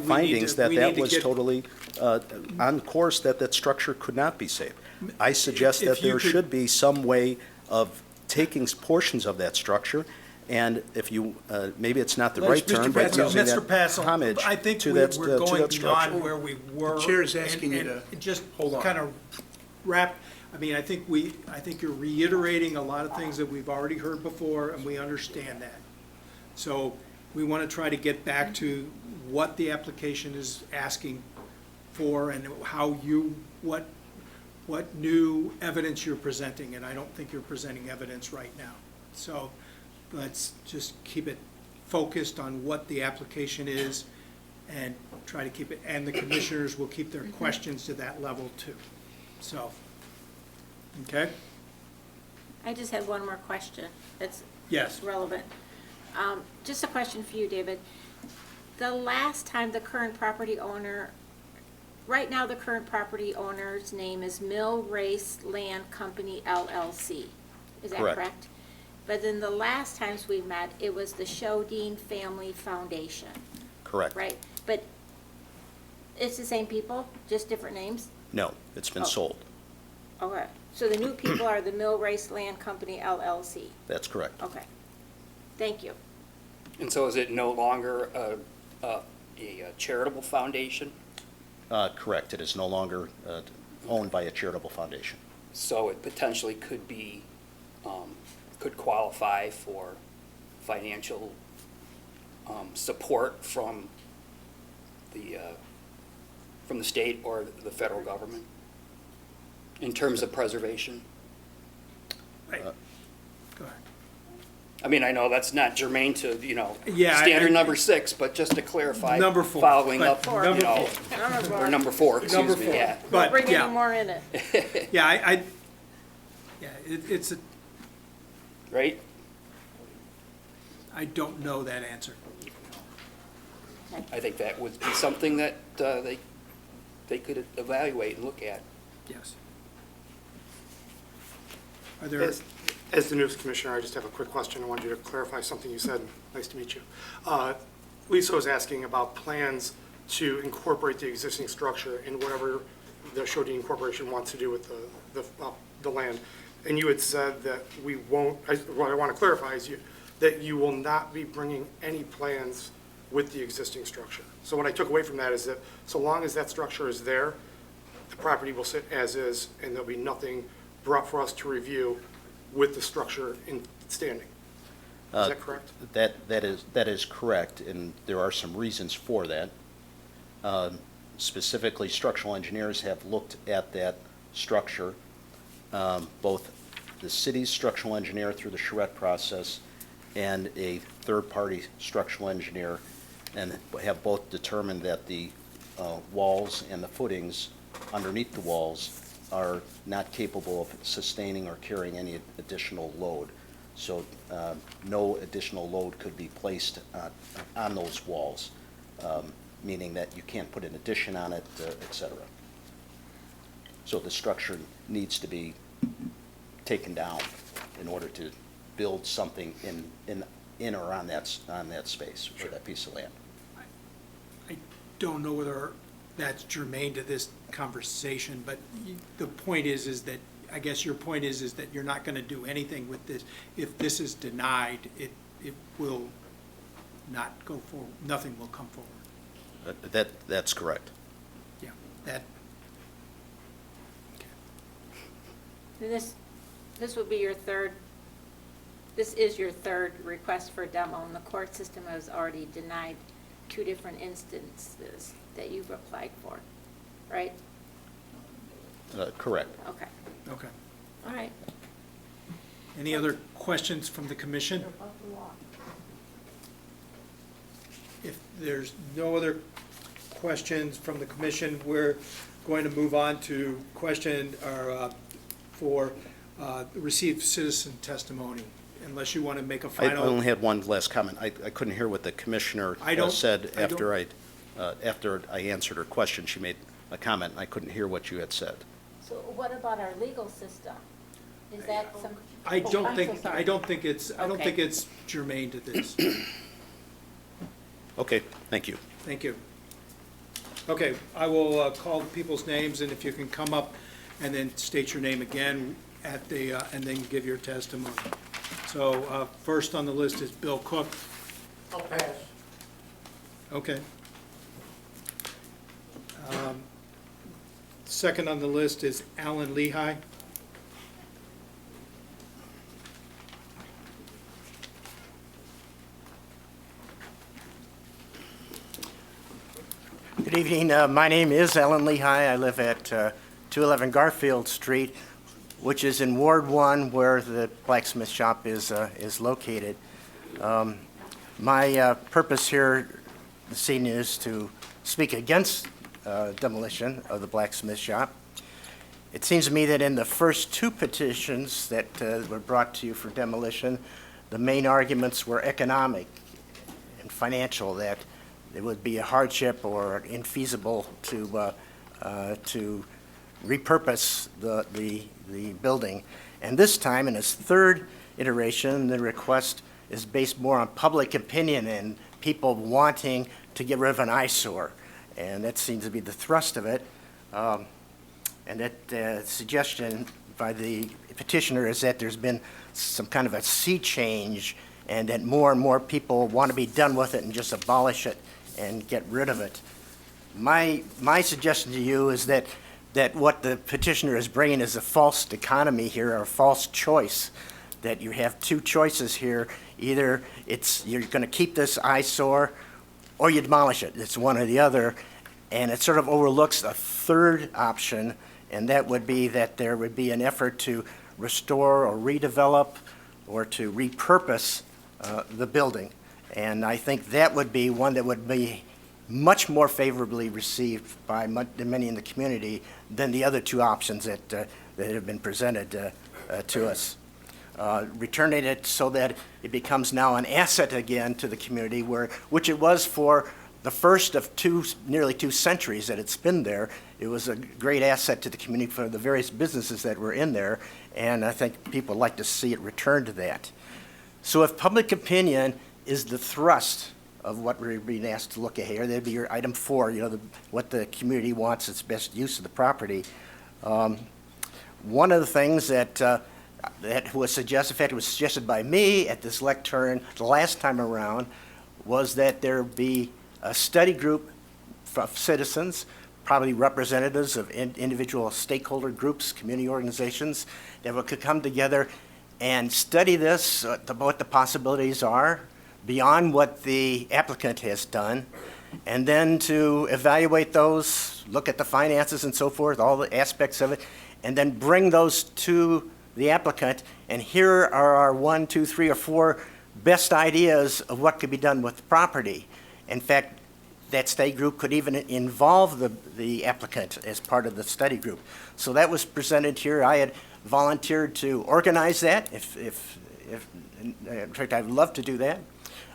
findings that was totally on course, that structure could not be saved. I suggest If that you there could- should be some way of taking portions of that structure, and if you, maybe it's not the right term, but using Mr. that Passel, homage I think to we're that going structure. beyond where we were. The chair is asking you and to just hold on. kind of wrap, I mean, I think you're reiterating a lot of things that we've already heard before, and we understand that. So we want to try to get back to what the application is asking for and how what new evidence you're presenting, and I don't think you're presenting evidence right now. So let's just keep it focused on what the application is and try to keep it, and the commissioners will keep their questions to that level too. So, okay? I just had one more question that's Yes. relevant. Just a question for you, David. The last time the current property owner, right now the current property owner's name is Mill Race Land Company LLC. Is that Correct. correct? But then the last times we met, it was the Shodine Family Foundation, Correct. right? But it's the same people, just different names? No, it's been Oh. sold. Okay, so the new people are the Mill Race Land Company LLC. That's correct. Okay, thank you. And so is it no longer a charitable foundation? Correct. It is no longer owned by a charitable foundation. So it potentially could be, could qualify for financial support from the state or the federal government in terms of preservation? Right. Go ahead. I mean, I know that's not germane to, Yeah, standard number 6, but just to clarify. Number 4, Following but up, number you know, 4. Number four. or number 4, Number excuse me, 4. yeah. Don't But, bring yeah. any more in it. Yeah, it's Right? I don't know that answer. I think that would be something that they could evaluate and look at. Yes. Are there, As the news commissioner, I just have a quick question. I wanted you to clarify something you said. Nice to meet you. Lisa was asking about plans to incorporate the existing structure in whatever the Shodine Corporation wants to do with the land. And you had said that we won't, what I want to clarify is that you will not be bringing any plans with the existing structure. So what I took away from that is that so long as that structure is there, the property will sit as is, and there'll be nothing brought for us to review with the structure in standing. Is that correct? That is correct, and there are some reasons for that. Specifically, structural engineers have looked at that structure, both the city's structural engineer through the charrette process and a third-party structural engineer, and have both determined that the walls and the footings underneath the walls are not capable of sustaining or carrying any additional load. So no additional load could be placed on those walls, meaning that you can't put an addition on it, et cetera. So the structure needs to be taken down in order to build something in or on that space or that piece of land. I don't know whether that's germane to this conversation, but the point is that, I guess your point is that you're not gonna do anything with this. If this is denied, it will not go forward, nothing will come forward. That's correct. Yeah, that, This would be your third, this is your third request for demo, and the court system has already denied 2 different instances that you've applied for, right? Correct. Okay, okay. all right. Any other questions from the commission? If there's no other questions from the commission, we're going to move on to question for received citizen testimony, unless you want to make a I final. only had one last comment. I couldn't hear what the commissioner said after I answered her question. She made a comment, and I couldn't hear what you had said. So what about our legal system? Is that some? I Oh, don't I'm so think, sorry. I don't think Okay. it's germane to this. Okay, thank you. Thank you. Okay, I will call people's names, and if you can come up and then state your name again at the, and then give your testimony. So first on the list is Bill Cook. I'll pass. Okay. Second on the list is Alan Lehigh. Good evening. My name is Alan Lehigh. I live at 211 Garfield Street, which is in Ward 1, where the blacksmith shop is located. My purpose here this evening is to speak against demolition of the blacksmith shop. It seems to me that in the first 2 petitions that were brought to you for demolition, the main arguments were economic and financial, that it would be a hardship or infeasible to repurpose the building. And this time, in its 3rd iteration, the request is based more on public opinion and people wanting to get rid of an eyesore. And that seems to be the thrust of it. And that suggestion by the petitioner is that there's been some kind of a sea change, and that more and more people want to be done with it and just abolish it and get rid of it. My suggestion to you is that what the petitioner is bringing is a false dichotomy here, or a false choice, that you have 2 choices here. Either you're going to keep this eyesore or you demolish it. It's one or the other, and it sort of overlooks a 3rd option, and that would be that there would be an effort to restore or redevelop or to repurpose the building. And I think that would be one that would be much more favorably received by many in the community than the other 2 options that have been presented to us. Returning it so that it becomes now an asset again to the community, which it was for the first of nearly 2 centuries that it's been there. It was a great asset to the community for the various businesses that were in there, and I think people like to see it return to that. So if public opinion is the thrust of what we're being asked to look at here, that'd be your item 4, what the community wants its best use of the property. One of the things that was suggested, in fact, it was suggested by me at this lectern the last time around, was that there be a study group of citizens, probably representatives of individual stakeholder groups, community organizations, that could come together and study this, what the possibilities are, beyond what the applicant has done, and then to evaluate those, look at the finances and so forth, all the aspects of it, and then bring those to the applicant, and here are our 1, 2, 3, or 4 best ideas of what could be done with the property. In fact, that study group could even involve the applicant as part of the study group. So that was presented here. I had volunteered to organize that. In fact, I'd love to do that.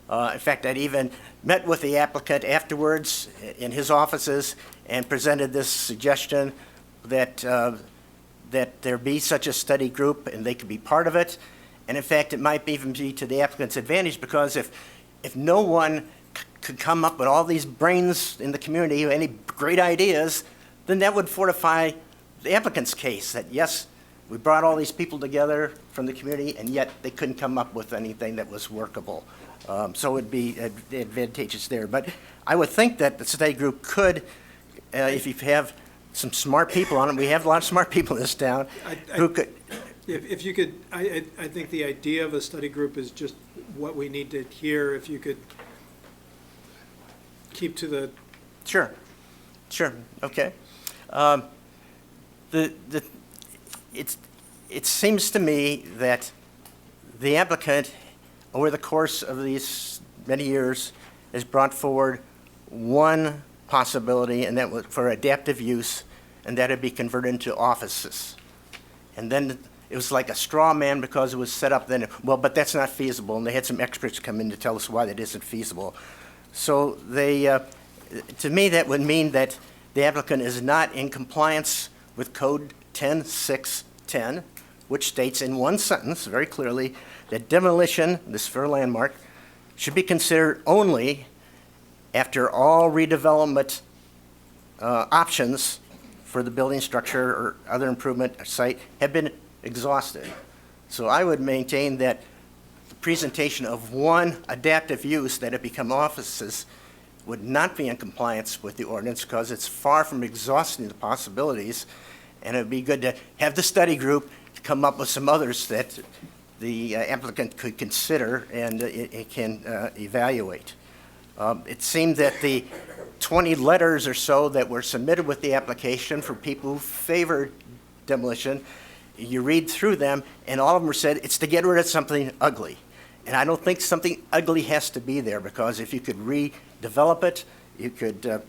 In fact, I'd even met with the applicant afterwards in his offices and presented this suggestion that there be such a study group and they could be part of it. And in fact, it might even be to the applicant's advantage, because if no one could come up with all these brains in the community, any great ideas, then that would fortify the applicant's case, that yes, we brought all these people together from the community, and yet they couldn't come up with anything that was workable. So it would be advantageous there. But I would think that the study group could, if you have some smart people on it, we have a lot of smart people in this town, who could, If you could, I think the idea of a study group is just what we need to hear. If you could keep to the, sure, okay. It seems to me that the applicant, over the course of these many years, has brought forward one possibility, and that was for adaptive use, and that would be converted into offices. And then it was like a straw man because it was set up then, well, but that's not feasible, and they had some experts come in to tell us why that isn't feasible. So they, to me, that would mean that the applicant is not in compliance with Code 10610, which states in one sentence very clearly that demolition, this for a landmark, should be considered only after all redevelopment options for the building structure or other improvement site have been exhausted. So I would maintain that the presentation of one adaptive use that it become offices would not be in compliance with the ordinance because it's far from exhausting the possibilities, and it would be good to have the study group to come up with some others that the applicant could consider and it can evaluate. It seemed that the 20 letters or so that were submitted with the application for people who favored demolition, you read through them, and all of them said it's to get rid of something ugly. And I don't think something ugly has to be there, because if you could redevelop it, you could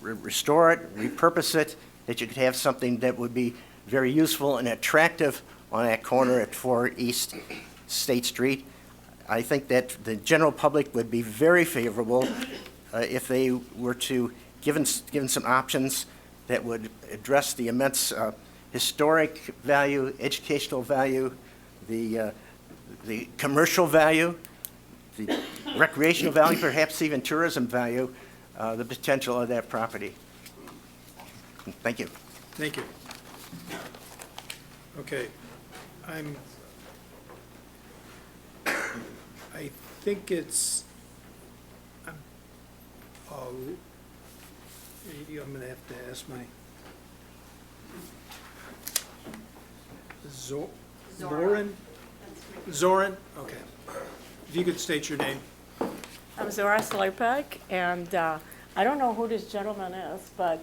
restore it, repurpose it, that you could have something that would be very useful and attractive on that corner at 4 East State Street. I think that the general public would be very favorable if they were to given some options that would address the immense historic value, educational value, the commercial value, the recreational value, perhaps even tourism value, the potential of that property. Thank you. thank you. Okay, I think it's, maybe I'm gonna have to ask my, Zoran? Zoran, okay. If you could state your name. I'm Zora Slipek, and I don't know who this gentleman is, but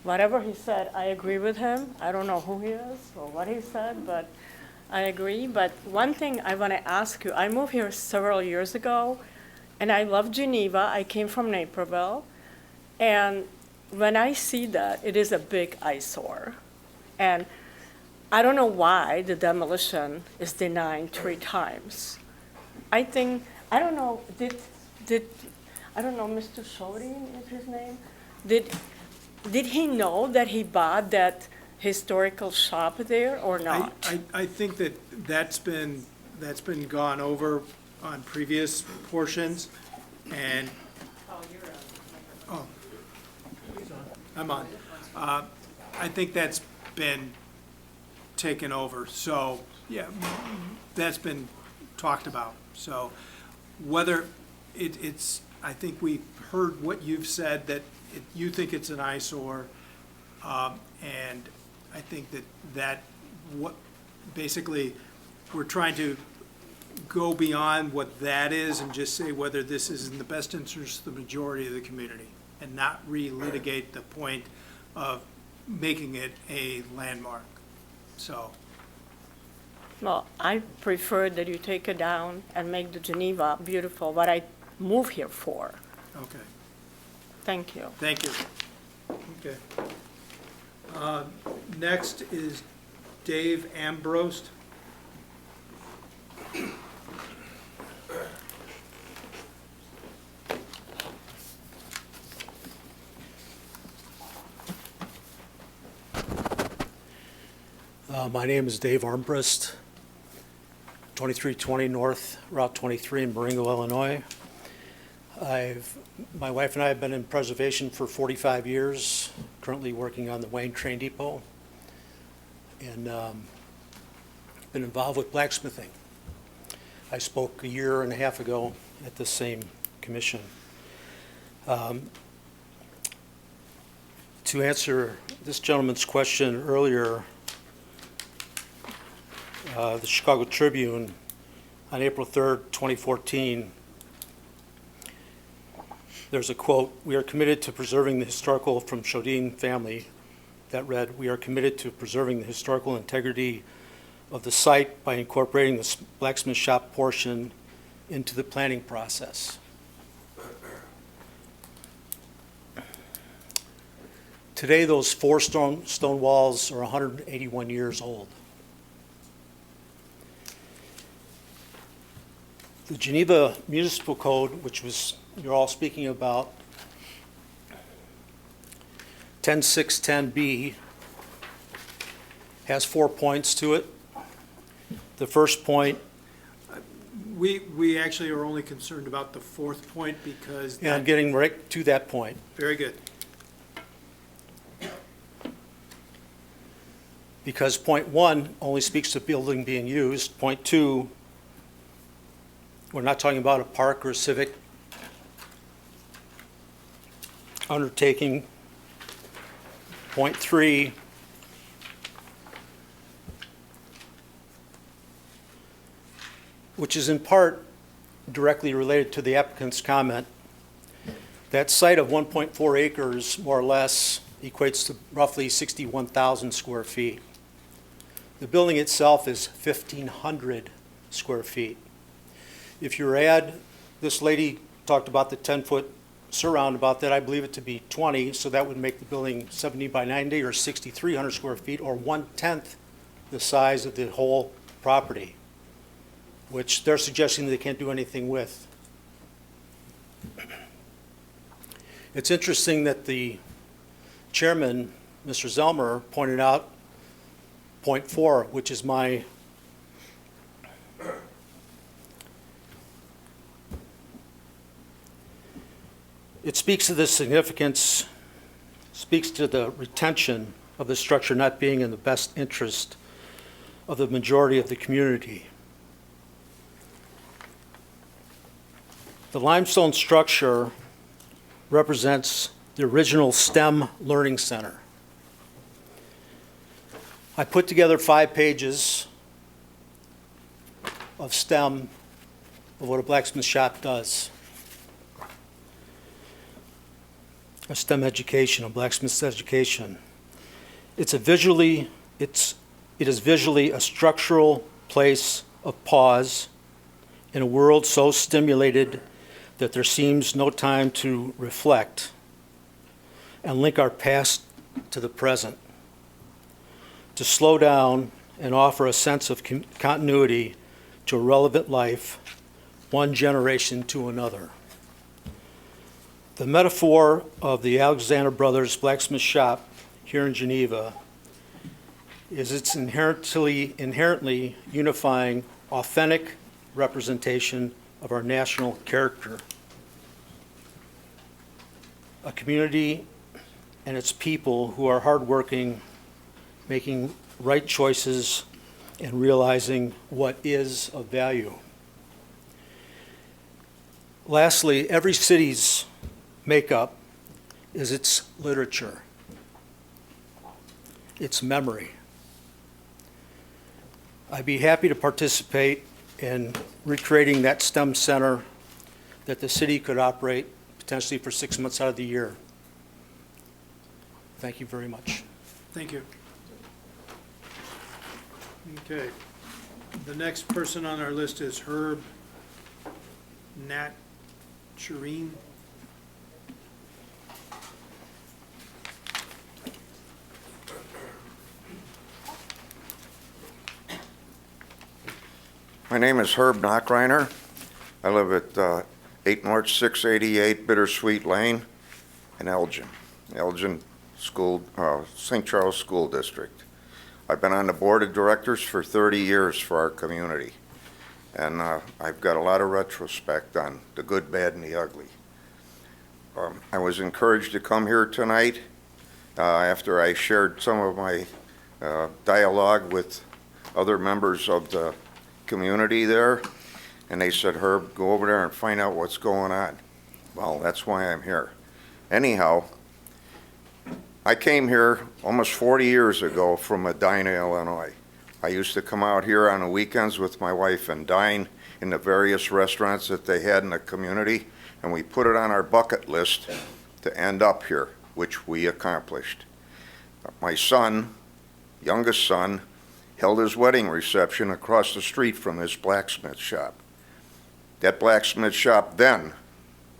whatever he said, I agree with him. I don't know who he is or what he said, but I agree. But one thing I want to ask you, I moved here several years ago, and I love Geneva. I came from Naperville, and when I see that, it is a big eyesore. And I don't know why the demolition is denied 3 times. I think, I don't know, I don't know, Mr. Shodin is his name? Did he know that he bought that historical shop there or not? I think that's been gone over on previous portions, and. Oh, I'm on. I think that's been taken over, so, yeah, that's been talked about. So whether it's, I think we heard what you've said, that you think it's an eyesore, and I think that what, basically, we're trying to go beyond what that is and just say whether this is in the best interest of the majority of the community, and not relitigate the point of making it a landmark, so. Well, I prefer that you take it down and make the Geneva beautiful, what I moved here for. Okay, Thank you. thank you. Okay. Next is Dave Ambrost. My name is Dave Armbrust, 2320 North Route 23 in Marengo, Illinois. My wife and I have been in preservation for 45 years, currently working on the Wayne Train Depot, and been involved with blacksmithing. I spoke a year and a half ago at the same commission. To answer this gentleman's question earlier, the Chicago Tribune on April 3rd, 2014, there's a quote, "We are committed to preserving the historical," from Chodine family, that read, "We are committed to preserving the historical integrity of the site by incorporating the blacksmith shop portion into the planning process." Today, those four stone walls are 181 years old. The Geneva Municipal Code, which you're all speaking about, 10610B, has 4 points to it. The first point, We actually are only concerned about the fourth point because. and I'm getting right to that point. Very good. Because point 1 only speaks to building being used. Point 2, we're not talking about a park or a civic undertaking. Point 3, which is in part directly related to the applicant's comment, that site of 1.4 acres, more or less, equates to roughly 61,000 square feet. The building itself is 1,500 square feet. If you add, this lady talked about the 10-foot surround, about that, I believe it to be 20, so that would make the building 70 by 90 or 6,300 square feet, or 1/10 the size of the whole property, which they're suggesting they can't do anything with. It's interesting that the chairman, Mr. Zelmer, pointed out point 4, which is my it speaks to the significance, speaks to the retention of the structure not being in the best interest of the majority of the community. The limestone structure represents the original STEM Learning Center. I put together 5 pages of STEM, of what a blacksmith shop does. A STEM education, a blacksmith's education. It is visually a structural place of pause in a world so stimulated that there seems no time to reflect and link our past to the present, to slow down and offer a sense of continuity to a relevant life, one generation to another. The metaphor of the Alexander Brothers blacksmith shop here in Geneva is its inherently unifying, authentic representation of our national character. A community and its people who are hardworking, making right choices, and realizing what is of value. Lastly, every city's makeup is its literature, its memory. I'd be happy to participate in recreating that STEM center that the city could operate potentially for 6 months out of the year. Thank you very much. Thank you. Okay. The next person on our list is Herb Natcherine. My name is Herb Knockreiner. I live at 8 North 688 Bittersweet Lane in Elgin School, St. Charles School District. I've been on the board of directors for 30 years for our community, and I've got a lot of retrospect on the good, bad, and the ugly. I was encouraged to come here tonight after I shared some of my dialogue with other members of the community there, and they said, Herb, go over there and find out what's going on. Well, that's why I'm here. Anyhow, I came here almost 40 years ago from Medina, Illinois. I used to come out here on the weekends with my wife and dine in the various restaurants that they had in the community, and we put it on our bucket list to end up here, which we accomplished. My son, youngest son, held his wedding reception across the street from his blacksmith shop. That blacksmith shop then,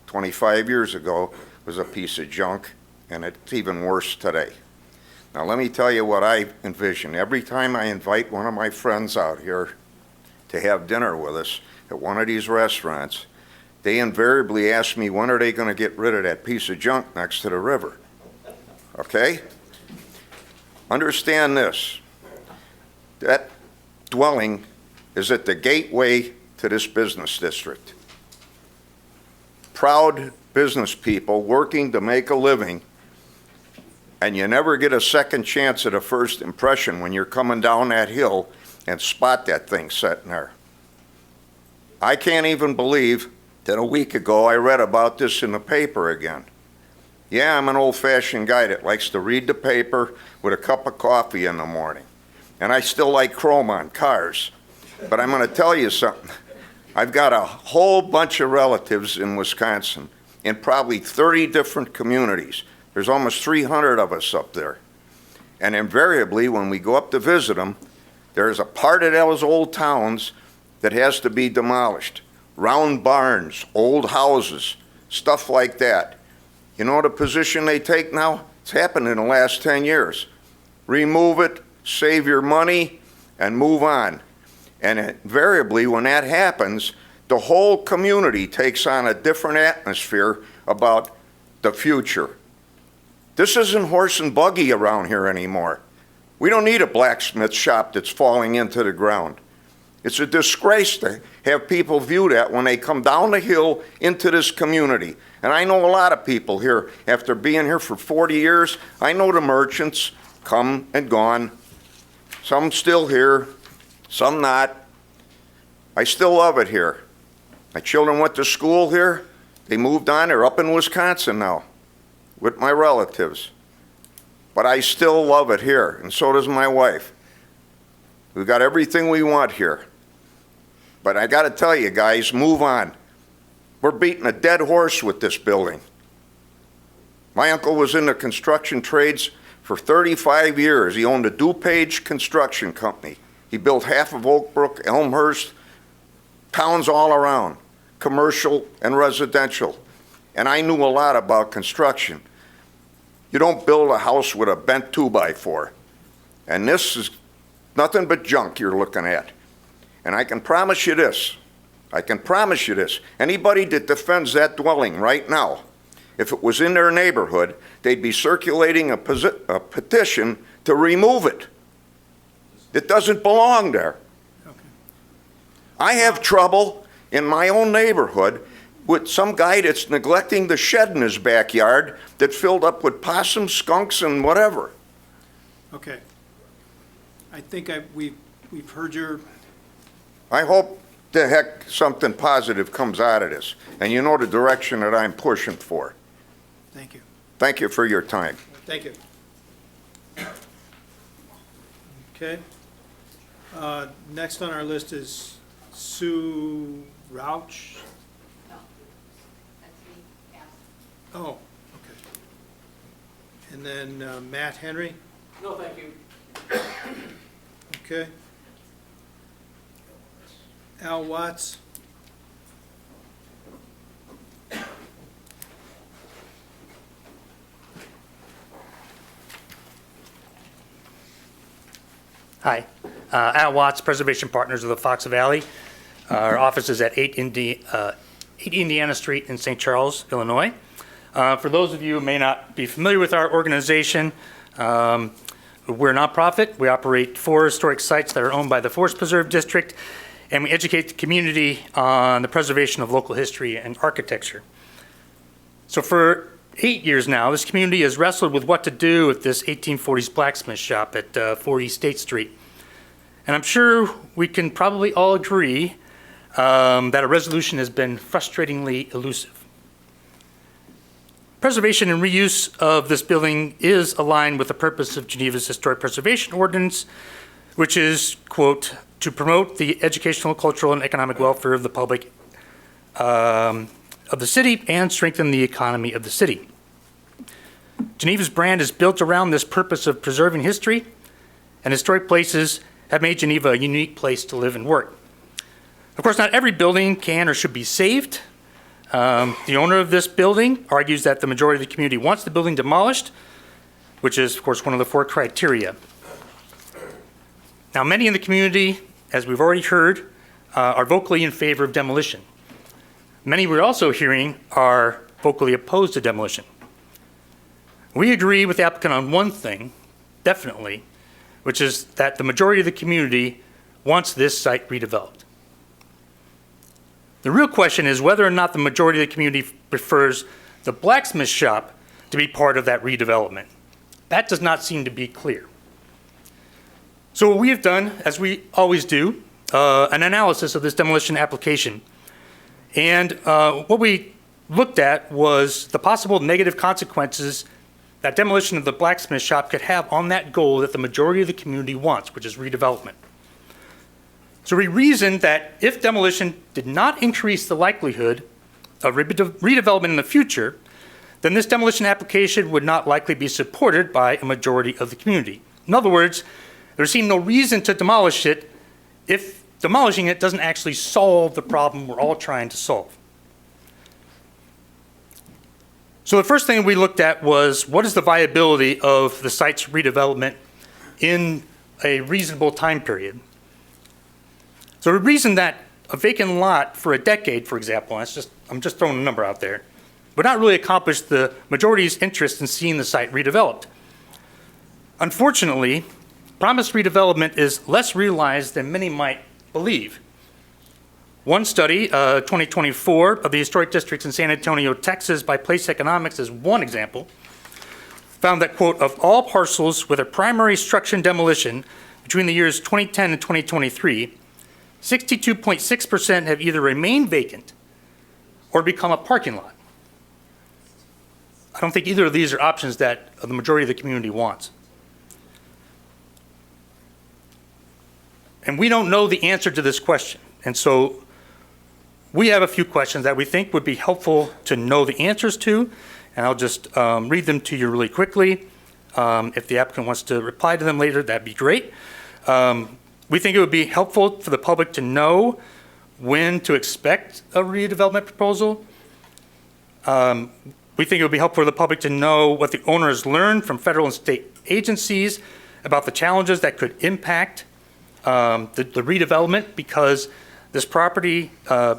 25 years ago, was a piece of junk, and it's even worse today. Now let me tell you what I envision. Every time I invite one of my friends out here to have dinner with us at one of these restaurants, they invariably ask me, when are they going to get rid of that piece of junk next to the river? Okay? Understand this. That dwelling is at the gateway to this business district. Proud business people working to make a living, and you never get a second chance at a first impression when you're coming down that hill and spot that thing sitting there. I can't even believe that a week ago I read about this in the paper again. Yeah, I'm an old-fashioned guy that likes to read the paper with a cup of coffee in the morning. And I still like chrome on cars. But I'm going to tell you something. I've got a whole bunch of relatives in Wisconsin in probably 30 different communities. There's almost 300 of us up there. And invariably, when we go up to visit them, there's a part of those old towns that has to be demolished. Round barns, old houses, stuff like that. You know the position they take now? It's happened in the last 10 years. Remove it, save your money, and move on. And invariably, when that happens, the whole community takes on a different atmosphere about the future. This isn't horse and buggy around here anymore. We don't need a blacksmith shop that's falling into the ground. It's a disgrace to have people view that when they come down the hill into this community. And I know a lot of people here, after being here for 40 years, I know the merchants, come and gone. Some still here, some not. I still love it here. My children went to school here. They moved on. They're up in Wisconsin now with my relatives. But I still love it here, and so does my wife. We've got everything we want here. But I got to tell you guys, move on. We're beating a dead horse with this building. My uncle was in the construction trades for 35 years. He owned a DuPage construction company. He built half of Oak Brook, Elmhurst, towns all around, commercial and residential. And I knew a lot about construction. You don't build a house with a bent 2x4. And this is nothing but junk you're looking at. And I can promise you this. Anybody that defends that dwelling right now, if it was in their neighborhood, they'd be circulating a petition to remove it. It doesn't belong there. Okay. I have trouble in my own neighborhood with some guy that's neglecting the shed in his backyard that filled up with possums, skunks, and whatever. Okay. I think we've heard your, I hope the heck something positive comes out of this, and you know the direction that I'm pushing for. thank you. Thank you for your time. Thank you. Okay. Next on our list is Sue Rauch. Oh, okay. And then Matt Henry. No, thank you. Okay. Al Watts. Hi, Al Watts, Preservation Partners of the Fox Valley. Our office is at 8 Indiana Street in St. Charles, Illinois. For those of you who may not be familiar with our organization, we're a nonprofit. We operate 4 historic sites that are owned by the Forest Preserve District, and we educate the community on the preservation of local history and architecture. So for 8 years now, this community has wrestled with what to do with this 1840s blacksmith shop at 40 State Street. And I'm sure we can probably all agree that a resolution has been frustratingly elusive. Preservation and reuse of this building is aligned with the purpose of Geneva's Historic Preservation Ordinance, which is, quote, to promote the educational, cultural, and economic welfare of the public of the city and strengthen the economy of the city. Geneva's brand is built around this purpose of preserving history, and historic places have made Geneva a unique place to live and work. Of course, not every building can or should be saved. The owner of this building argues that the majority of the community wants the building demolished, which is, of course, one of the 4 criteria. Now, many in the community, as we've already heard, are vocally in favor of demolition. Many we're also hearing are vocally opposed to demolition. We agree with the applicant on one thing, definitely, which is that the majority of the community wants this site redeveloped. The real question is whether or not the majority of the community prefers the blacksmith shop to be part of that redevelopment. That does not seem to be clear. So what we have done, as we always do, an analysis of this demolition application. And what we looked at was the possible negative consequences that demolition of the blacksmith shop could have on that goal that the majority of the community wants, which is redevelopment. So we reasoned that if demolition did not increase the likelihood of redevelopment in the future, then this demolition application would not likely be supported by a majority of the community. In other words, there seemed no reason to demolish it if demolishing it doesn't actually solve the problem we're all trying to solve. So the first thing we looked at was what is the viability of the site's redevelopment in a reasonable time period. So we reasoned that a vacant lot for a decade, for example, I'm just throwing a number out there, would not really accomplish the majority's interest in seeing the site redeveloped. Unfortunately, promised redevelopment is less realized than many might believe. One study, 2024, of the historic districts in San Antonio, Texas, by Place Economics is one example, found that, quote, of all parcels with a primary structure and demolition between the years 2010 and 2023, 62.6% have either remained vacant or become a parking lot. I don't think either of these are options that the majority of the community wants. And we don't know the answer to this question. And so we have a few questions that we think would be helpful to know the answers to, and I'll just read them to you really quickly. If the applicant wants to reply to them later, that'd be great. We think it would be helpful for the public to know when to expect a redevelopment proposal. We think it would be helpful for the public to know what the owner has learned from federal and state agencies about the challenges that could impact the redevelopment, because this property,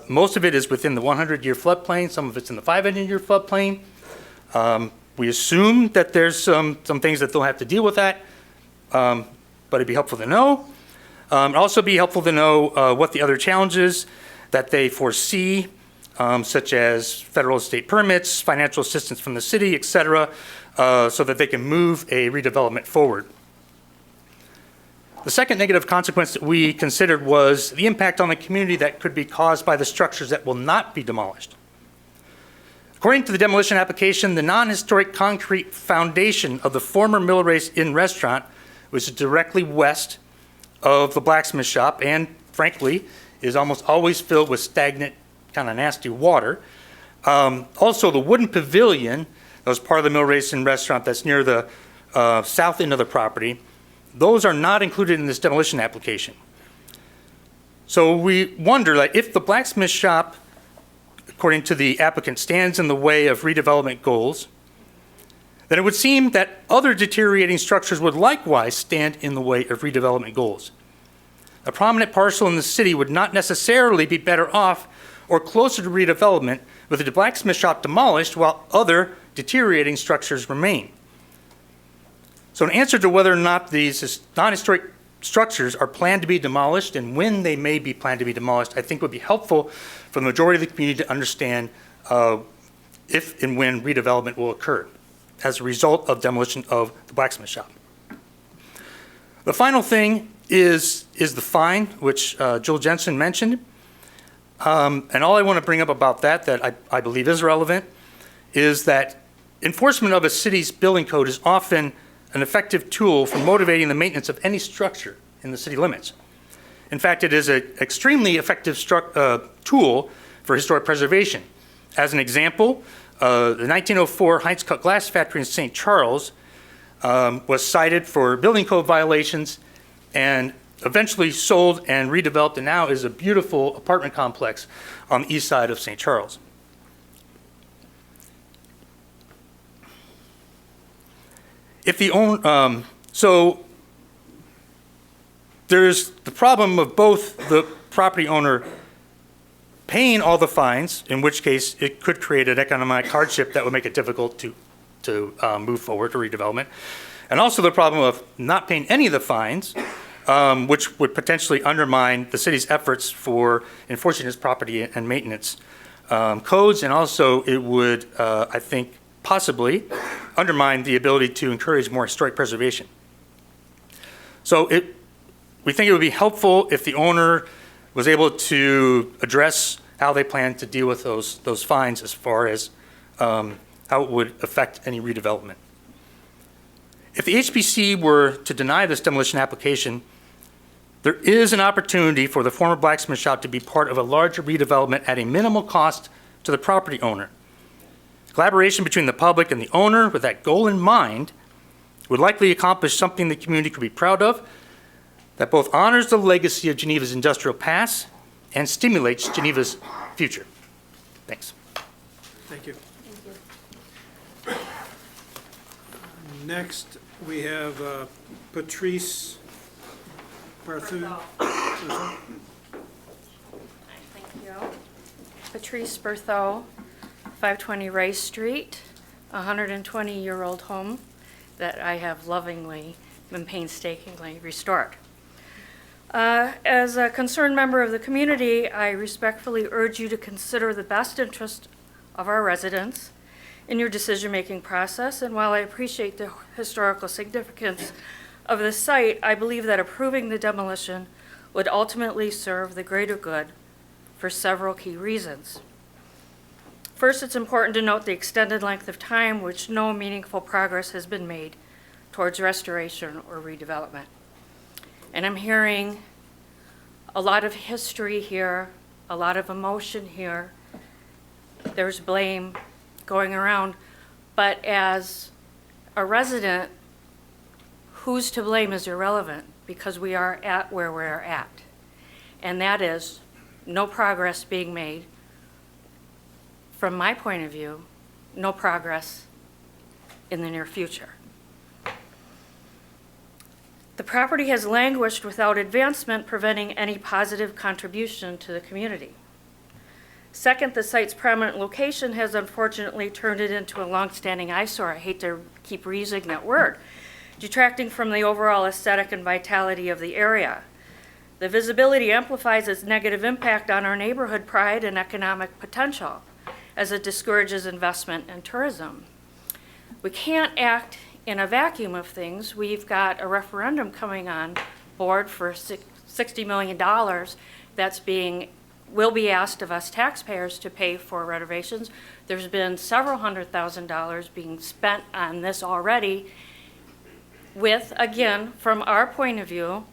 most of it is within the 100-year floodplain, some of it's in the 500-year floodplain. We assume that there's some things that they'll have to deal with that, but it'd be helpful to know. It'd also be helpful to know what the other challenges that they foresee, such as federal and state permits, financial assistance from the city, et cetera, so that they can move a redevelopment forward. The second negative consequence that we considered was the impact on the community that could be caused by the structures that will not be demolished. According to the demolition application, the non-historic concrete foundation of the former Mill Race Inn restaurant, which is directly west of the blacksmith shop and, frankly, is almost always filled with stagnant, kind of nasty water. Also, the wooden pavilion that was part of the Mill Race Inn restaurant that's near the south end of the property, those are not included in this demolition application. So we wonder, like, if the blacksmith shop, according to the applicant, stands in the way of redevelopment goals, then it would seem that other deteriorating structures would likewise stand in the way of redevelopment goals. A prominent parcel in the city would not necessarily be better off or closer to redevelopment with the blacksmith shop demolished while other deteriorating structures remain. So in answer to whether or not these non-historic structures are planned to be demolished and when they may be planned to be demolished, I think would be helpful for the majority of the community to understand if and when redevelopment will occur as a result of demolition of the blacksmith shop. The final thing is the fine, which Joel Jensen mentioned. And all I want to bring up about that I believe is relevant, is that enforcement of a city's building code is often an effective tool for motivating the maintenance of any structure in the city limits. In fact, it is an extremely effective tool for historic preservation. As an example, the 1904 Heinz Cut Glass Factory in St. Charles was cited for building code violations and eventually sold and redeveloped, and now is a beautiful apartment complex on the east side of St. Charles. If the so there's the problem of both the property owner paying all the fines, in which case it could create an economic hardship that would make it difficult to move forward to redevelopment, and also the problem of not paying any of the fines, which would potentially undermine the city's efforts for enforcing its property and maintenance codes, and also it would, I think, possibly undermine the ability to encourage more historic preservation. So we think it would be helpful if the owner was able to address how they plan to deal with those fines as far as how it would affect any redevelopment. If the HPC were to deny this demolition application, there is an opportunity for the former blacksmith shop to be part of a larger redevelopment at a minimal cost to the property owner. Collaboration between the public and the owner with that goal in mind would likely accomplish something the community could be proud of, that both honors the legacy of Geneva's industrial past and stimulates Geneva's future. Thanks. Thank you. Next, we have Patrice Berthoud. Thank you. Patrice Berthaud, 520 Ray Street, a 120-year-old home that I have lovingly and painstakingly restored. As a concerned member of the community, I respectfully urge you to consider the best interest of our residents in your decision-making process, and while I appreciate the historical significance of the site, I believe that approving the demolition would ultimately serve the greater good for several key reasons. First, it's important to note the extended length of time which no meaningful progress has been made towards restoration or redevelopment. And I'm hearing a lot of history here, a lot of emotion here. There's blame going around, but as a resident, who's to blame is irrelevant because we are at where we're at. And that is no progress being made. From my point of view, no progress in the near future. The property has languished without advancement, preventing any positive contribution to the community. Second, the site's prominent location has unfortunately turned it into a long-standing eyesore. I hate to keep reusing that word, detracting from the overall aesthetic and vitality of the area. The visibility amplifies its negative impact on our neighborhood pride and economic potential, as it discourages investment and tourism. We can't act in a vacuum of things. We've got a referendum coming on board for $60 million that's will be asked of us taxpayers to pay for renovations. There's been several $100,000 being spent on this already with, again, from our point of view,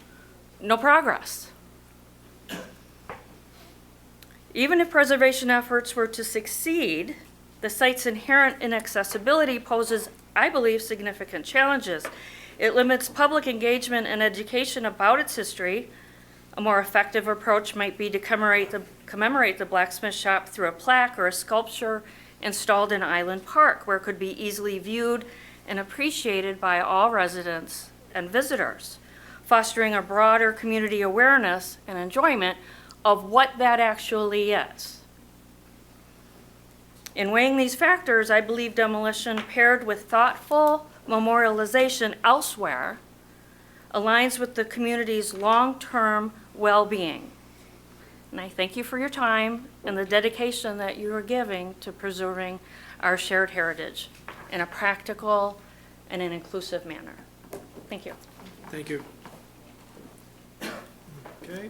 no progress. Even if preservation efforts were to succeed, the site's inherent inaccessibility poses, I believe, significant challenges. It limits public engagement and education about its history. A more effective approach might be to commemorate the blacksmith shop through a plaque or a sculpture installed in Island Park, where it could be easily viewed and appreciated by all residents and visitors, fostering a broader community awareness and enjoyment of what that actually is. In weighing these factors, I believe demolition paired with thoughtful memorialization elsewhere aligns with the community's long-term well-being. And I thank you for your time and the dedication that you are giving to preserving our shared heritage in a practical and an inclusive manner. Thank you. Thank you. Okay,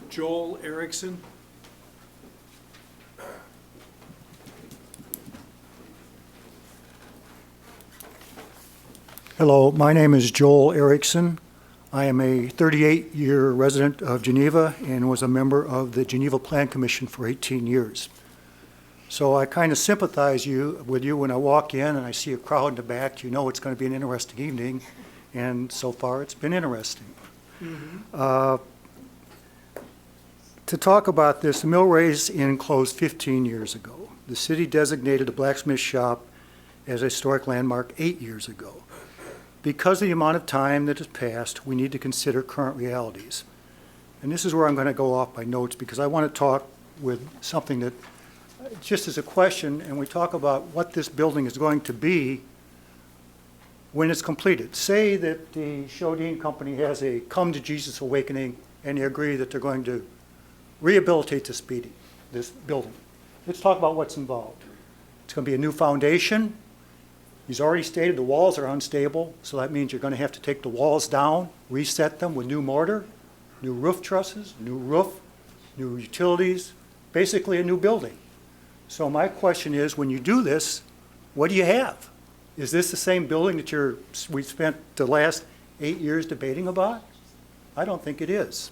Joel Erickson. Hello, my name is Joel Erickson. I am a 38-year resident of Geneva and was a member of the Geneva Plan Commission for 18 years. So I kind of sympathize with you when I walk in and I see a crowd in the back. You know it's going to be an interesting evening, and so far it's been interesting. To talk about this, the Millrace Inn closed 15 years ago. The city designated the blacksmith shop as a historic landmark 8 years ago. Because of the amount of time that has passed, we need to consider current realities. And this is where I'm going to go off my notes, because I want to talk with something that, just as a question, and we talk about what this building is going to be when it's completed. Say that the Chodine Company has a Come to Jesus awakening, and they agree that they're going to rehabilitate this building. Let's talk about what's involved. It's going to be a new foundation. He's already stated the walls are unstable, so that means you're going to have to take the walls down, reset them with new mortar, new roof trusses, new roof, new utilities, basically a new building. So my question is, when you do this, what do you have? Is this the same building that we spent the last 8 years debating about? I don't think it is.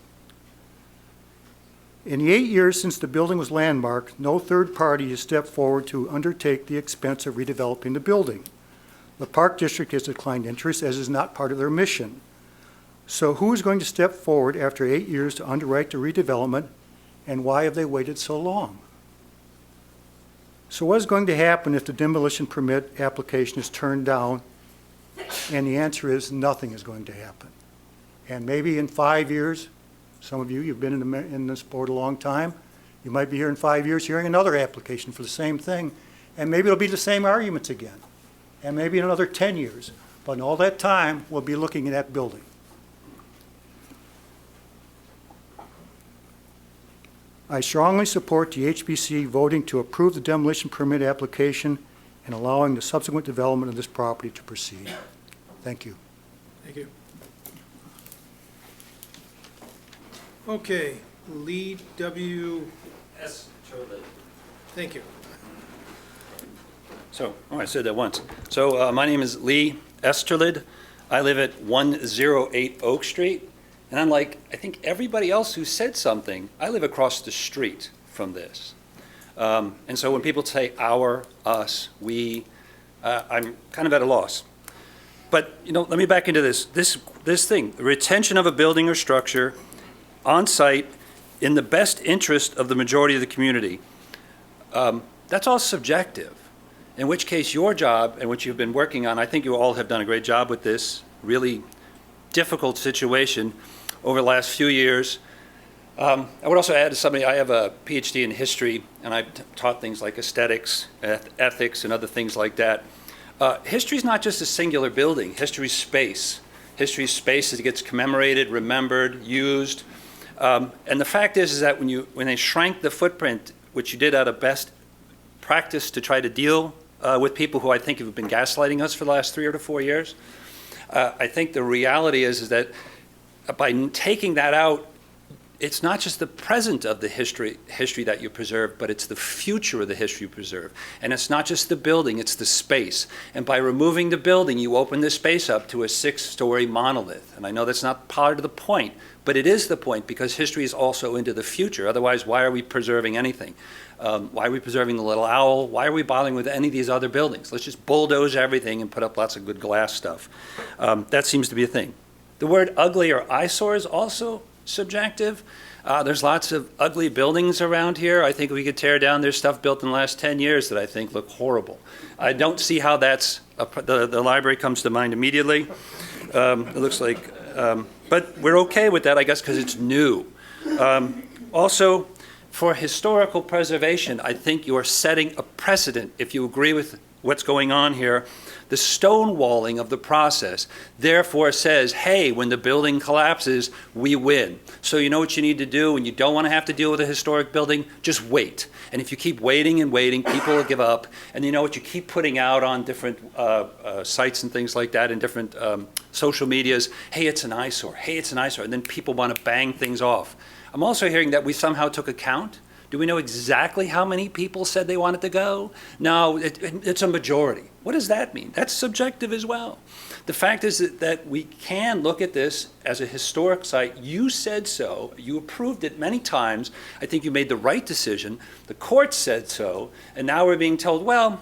In the 8 years since the building was landmarked, no third party has stepped forward to undertake the expense of redeveloping the building. The Park District has declined interest, as is not part of their mission. So who is going to step forward after 8 years to underwrite the redevelopment, and why have they waited so long? So what is going to happen if the demolition permit application is turned down? And the answer is nothing is going to happen. And maybe in 5 years, some of you've been in this board a long time, you might be here in 5 years hearing another application for the same thing, and maybe it'll be the same arguments again. And maybe in another 10 years. But in all that time, we'll be looking at that building. I strongly support the HBC voting to approve the demolition permit application and allowing the subsequent development of this property to proceed. Thank you. Thank you. Okay, Lee W. S. Turley. Thank you. So, I said that once. So, my name is Lee Esterlid. I live at 108 Oak Street. And unlike, I think, everybody else who said something, I live across the street from this. And so when people say our, us, we, I'm kind of at a loss. But, let me back into this thing, the retention of a building or structure on site in the best interest of the majority of the community. That's all subjective. In which case your job, and what you've been working on, I think you all have done a great job with this really difficult situation over the last few years. I would also add to somebody, I have a PhD in history, and I've taught things like aesthetics, ethics, and other things like that. History is not just a singular building. History is space. History is space that gets commemorated, remembered, used. And the fact is that when they shrank the footprint, which you did out of best practice to try to deal with people who I think have been gaslighting us for the last 3 or 4 years, I think the reality is that by taking that out, it's not just the present of the history that you preserve, but it's the future of the history you preserve. And it's not just the building, it's the space. And by removing the building, you open the space up to a 6-story monolith. And I know that's not part of the point, but it is the point, because history is also into the future. Otherwise, why are we preserving anything? Why are we preserving the Little Owl? Why are we bothering with any of these other buildings? Let's just bulldoze everything and put up lots of good glass stuff. That seems to be a thing. The word ugly or eyesore is also subjective. There's lots of ugly buildings around here. I think we could tear down. There's stuff built in the last 10 years that I think look horrible. I don't see how that's, the library comes to mind immediately. It looks like, but we're okay with that, I guess, because it's new. Also, for historical preservation, I think you are setting a precedent, if you agree with what's going on here, the stonewalling of the process, therefore says, hey, when the building collapses, we win. So you know what you need to do when you don't want to have to deal with a historic building? Just wait. And if you keep waiting and waiting, people will give up. And you know what? You keep putting out on different sites and things like that, and different social medias, hey, it's an eyesore, hey, it's an eyesore. And then people want to bang things off. I'm also hearing that we somehow took a count. Do we know exactly how many people said they wanted to go? No, it's a majority. What does that mean? That's subjective as well. The fact is that we can look at this as a historic site. You said so. You approved it many times. I think you made the right decision. The court said so. And now we're being told, well,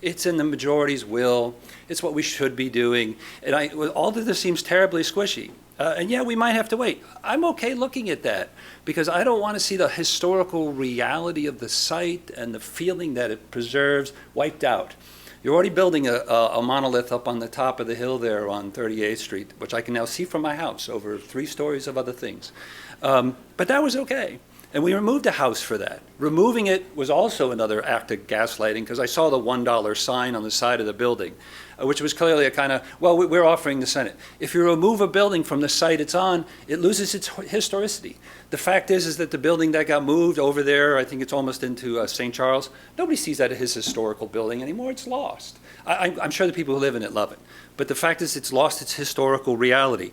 it's in the majority's will. It's what we should be doing. And all of this seems terribly squishy. And yeah, we might have to wait. I'm okay looking at that because I don't want to see the historical reality of the site and the feeling that it preserves wiped out. You're already building a monolith up on the top of the hill there on 38th Street, which I can now see from my house over 3 stories of other things. But that was okay. And we removed a house for that. Removing it was also another act of gaslighting because I saw the $1 sign on the side of the building, which was clearly a kind of, well, we're offering the Senate. If you remove a building from the site it's on, it loses its historicity. The fact is that the building that got moved over there, I think it's almost into St. Charles, nobody sees that as his historical building anymore. It's lost. I'm sure the people who live in it love it. But the fact is it's lost its historical reality.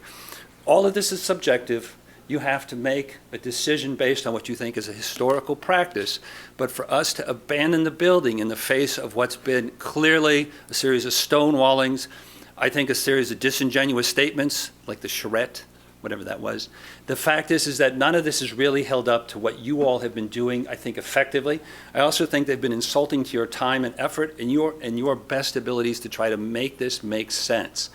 All of this is subjective. You have to make a decision based on what you think is a historical practice. But for us to abandon the building in the face of what's been clearly a series of stonewallings, I think a series of disingenuous statements, like the charrette, whatever that was. The fact is that none of this is really held up to what you all have been doing, I think, effectively. I also think they've been insulting to your time and effort and your best abilities to try to make this make sense.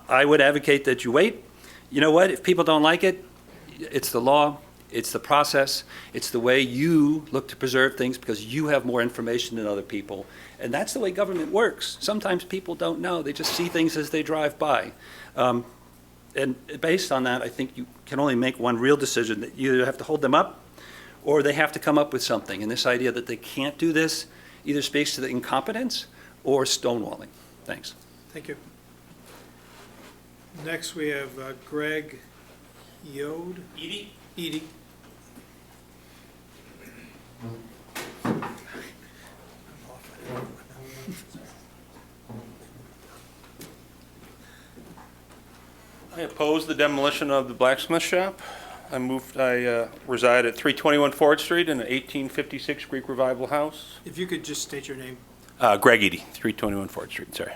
I would advocate that you wait. You know what? If people don't like it, it's the law, it's the process, it's the way you look to preserve things because you have more information than other people. And that's the way government works. Sometimes people don't know. They just see things as they drive by. And based on that, I think you can only make one real decision, that you either have to hold them up or they have to come up with something. And this idea that they can't do this either speaks to the incompetence or stonewalling. Thanks. Thank you. Next, we have Greg Yode. Edie. I oppose the demolition of the blacksmith shop. I reside at 321 Ford Street in an 1856 Greek Revival house. If you could just state your name. Greg Eady, 321 Ford Street, sorry.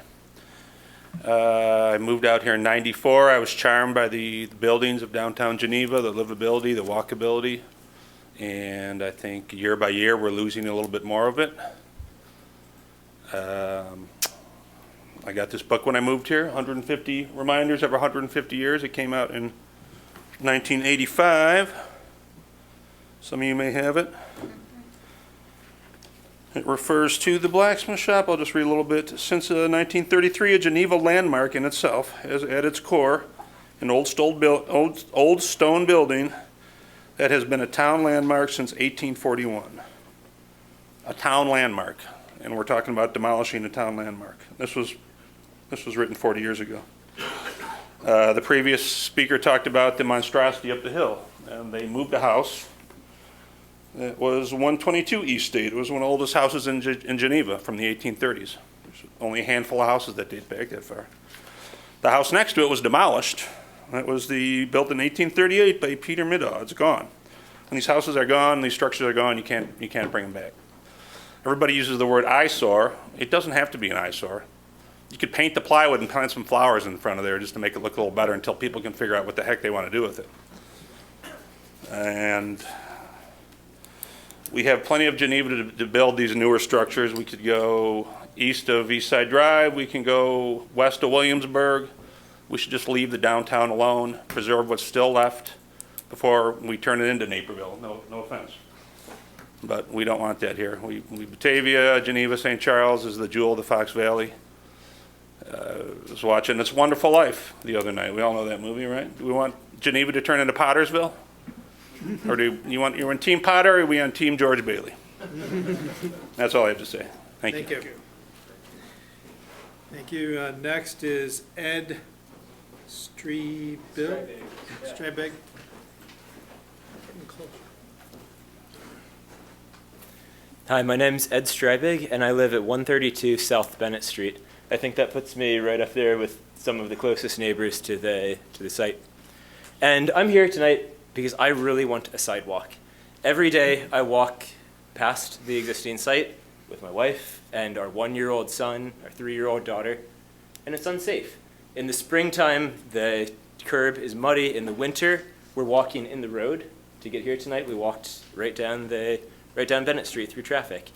I moved out here in '94. I was charmed by the buildings of downtown Geneva, the livability, the walkability, and I think year by year we're losing a little bit more of it. I got this book when I moved here, 150 Reminders Every 150 Years. It came out in 1985. Some of you may have it. It refers to the blacksmith shop. I'll just read a little bit. Since 1933, a Geneva landmark in itself, has at its core an old stone building that has been a town landmark since 1841. A town landmark, and we're talking about demolishing a town landmark. This was written 40 years ago. The previous speaker talked about the monstrosity up the hill, and they moved a house. It was 122 East State. It was one of the oldest houses in Geneva from the 1830s. There's only a handful of houses that date back that far. The house next to it was demolished. It was built in 1838 by Peter Middaugh. It's gone. When these houses are gone, these structures are gone, you can't bring them back. Everybody uses the word eyesore. It doesn't have to be an eyesore. You could paint the plywood and plant some flowers in front of there just to make it look a little better until people can figure out what the heck they want to do with it. And we have plenty of Geneva to build these newer structures. We could go east of East Side Drive. We can go west of Williamsburg. We should just leave the downtown alone, preserve what's still left before we turn it into Naperville. No offense. But we don't want that here. Batavia, Geneva, St. Charles is the jewel of the Fox Valley. I was watching It's a Wonderful Life the other night. We all know that movie, right? Do we want Geneva to turn into Pottersville? Or you on Team Potter, or are we on Team George Bailey? That's all I have to say. Thank you. Thank you. Next is Ed Strebig. Strebig. Hi, my name's Ed Strebig, and I live at 132 South Bennett Street. I think that puts me right up there with some of the closest neighbors to the site. And I'm here tonight because I really want a sidewalk. Every day I walk past the existing site with my wife and our 1-year-old son, our 3-year-old daughter, and it's unsafe. In the springtime, the curb is muddy. In the winter, we're walking in the road. To get here tonight, we walked right down Bennett Street through traffic.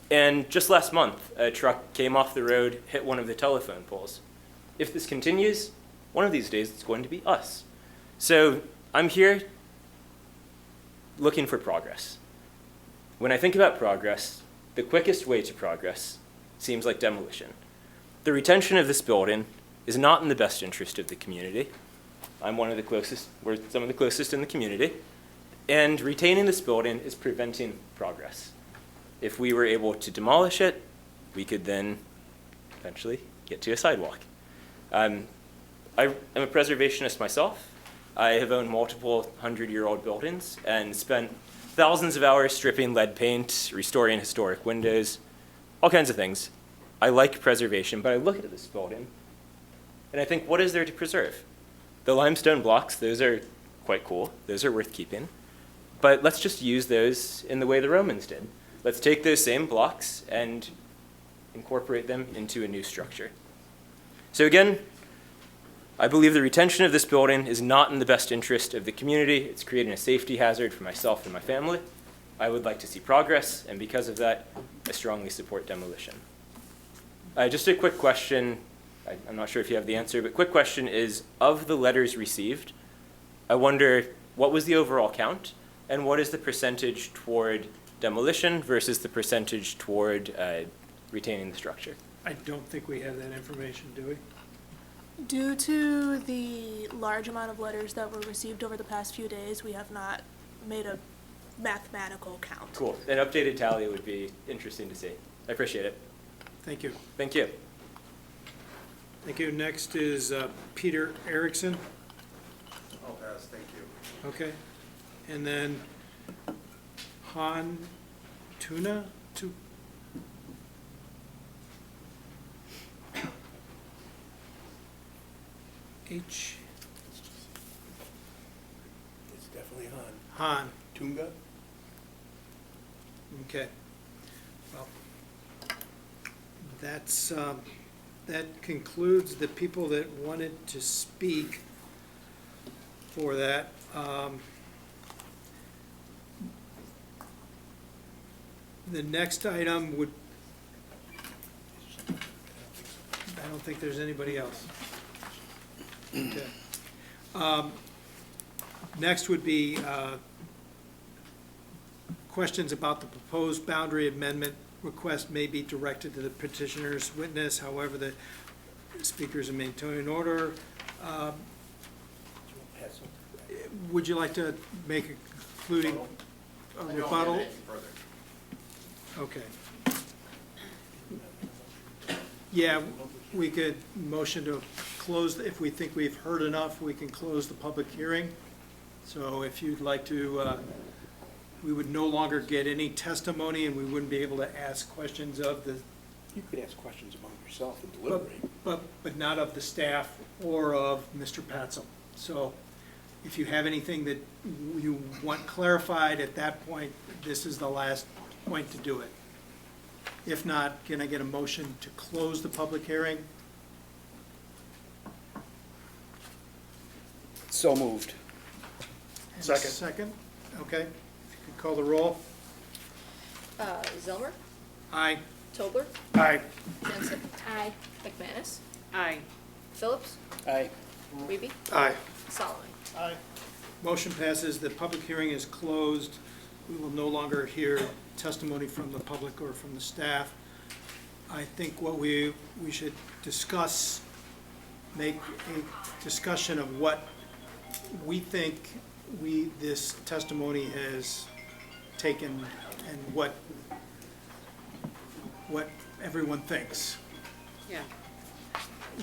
And just last month, a truck came off the road, hit one of the telephone poles. If this continues, one of these days it's going to be us. So I'm here looking for progress. When I think about progress, the quickest way to progress seems like demolition. The retention of this building is not in the best interest of the community. I'm one of the closest, we're some of the closest in the community. And retaining this building is preventing progress. If we were able to demolish it, we could then eventually get to a sidewalk. I'm a preservationist myself. I have owned multiple 100-year-old buildings and spent thousands of hours stripping lead paint, restoring historic windows, all kinds of things. I like preservation, but I look at this building and I think, what is there to preserve? The limestone blocks, those are quite cool. Those are worth keeping. But let's just use those in the way the Romans did. Let's take those same blocks and incorporate them into a new structure. So again, I believe the retention of this building is not in the best interest of the community. It's creating a safety hazard for myself and my family. I would like to see progress, and because of that, I strongly support demolition. Just a quick question. I'm not sure if you have the answer, but quick question is, of the letters received, I wonder what was the overall count, and what is the percentage toward demolition versus the percentage toward retaining the structure? I don't think we have that information, do we? Due to the large amount of letters that were received over the past few days, we have not made a mathematical count. Cool. An updated tally would be interesting to see. I appreciate it. Thank you. Thank you. Thank you. Next is Peter Erickson. I'll pass, thank you. Okay. And then Han Tuna? H. It's definitely Han. Han. Tunga? Okay. Well, that's, that concludes the people that wanted to speak for that. The next item would, I don't think there's anybody else. Okay. Next would be questions about the proposed boundary amendment request may be directed to the petitioner's witness. However, the speakers are maintained in order. Would you like to make a concluding rebuttal? Okay. Yeah, we could motion to close, if we think we've heard enough, we can close the public hearing. So if you'd like to, we would no longer get any testimony and we wouldn't be able to ask questions of the. You could ask questions among yourself and deliberate. But not of the staff or of Mr. Patzel. So if you have anything that you want clarified at that point, this is the last point to do it. If not, can I get a motion to close the public hearing? So moved. And a second, okay. If you could call the roll. Zelmer, Aye. Tobler, Aye. Jensen, Aye. McManus, Aye. Phillips, Aye. Reeby, Aye. Solomon. Aye. Motion passes. The public hearing is closed. We will no longer hear testimony from the public or from the staff. I think what we should discuss, make a discussion of what we think this testimony has taken and what everyone thinks. Yeah.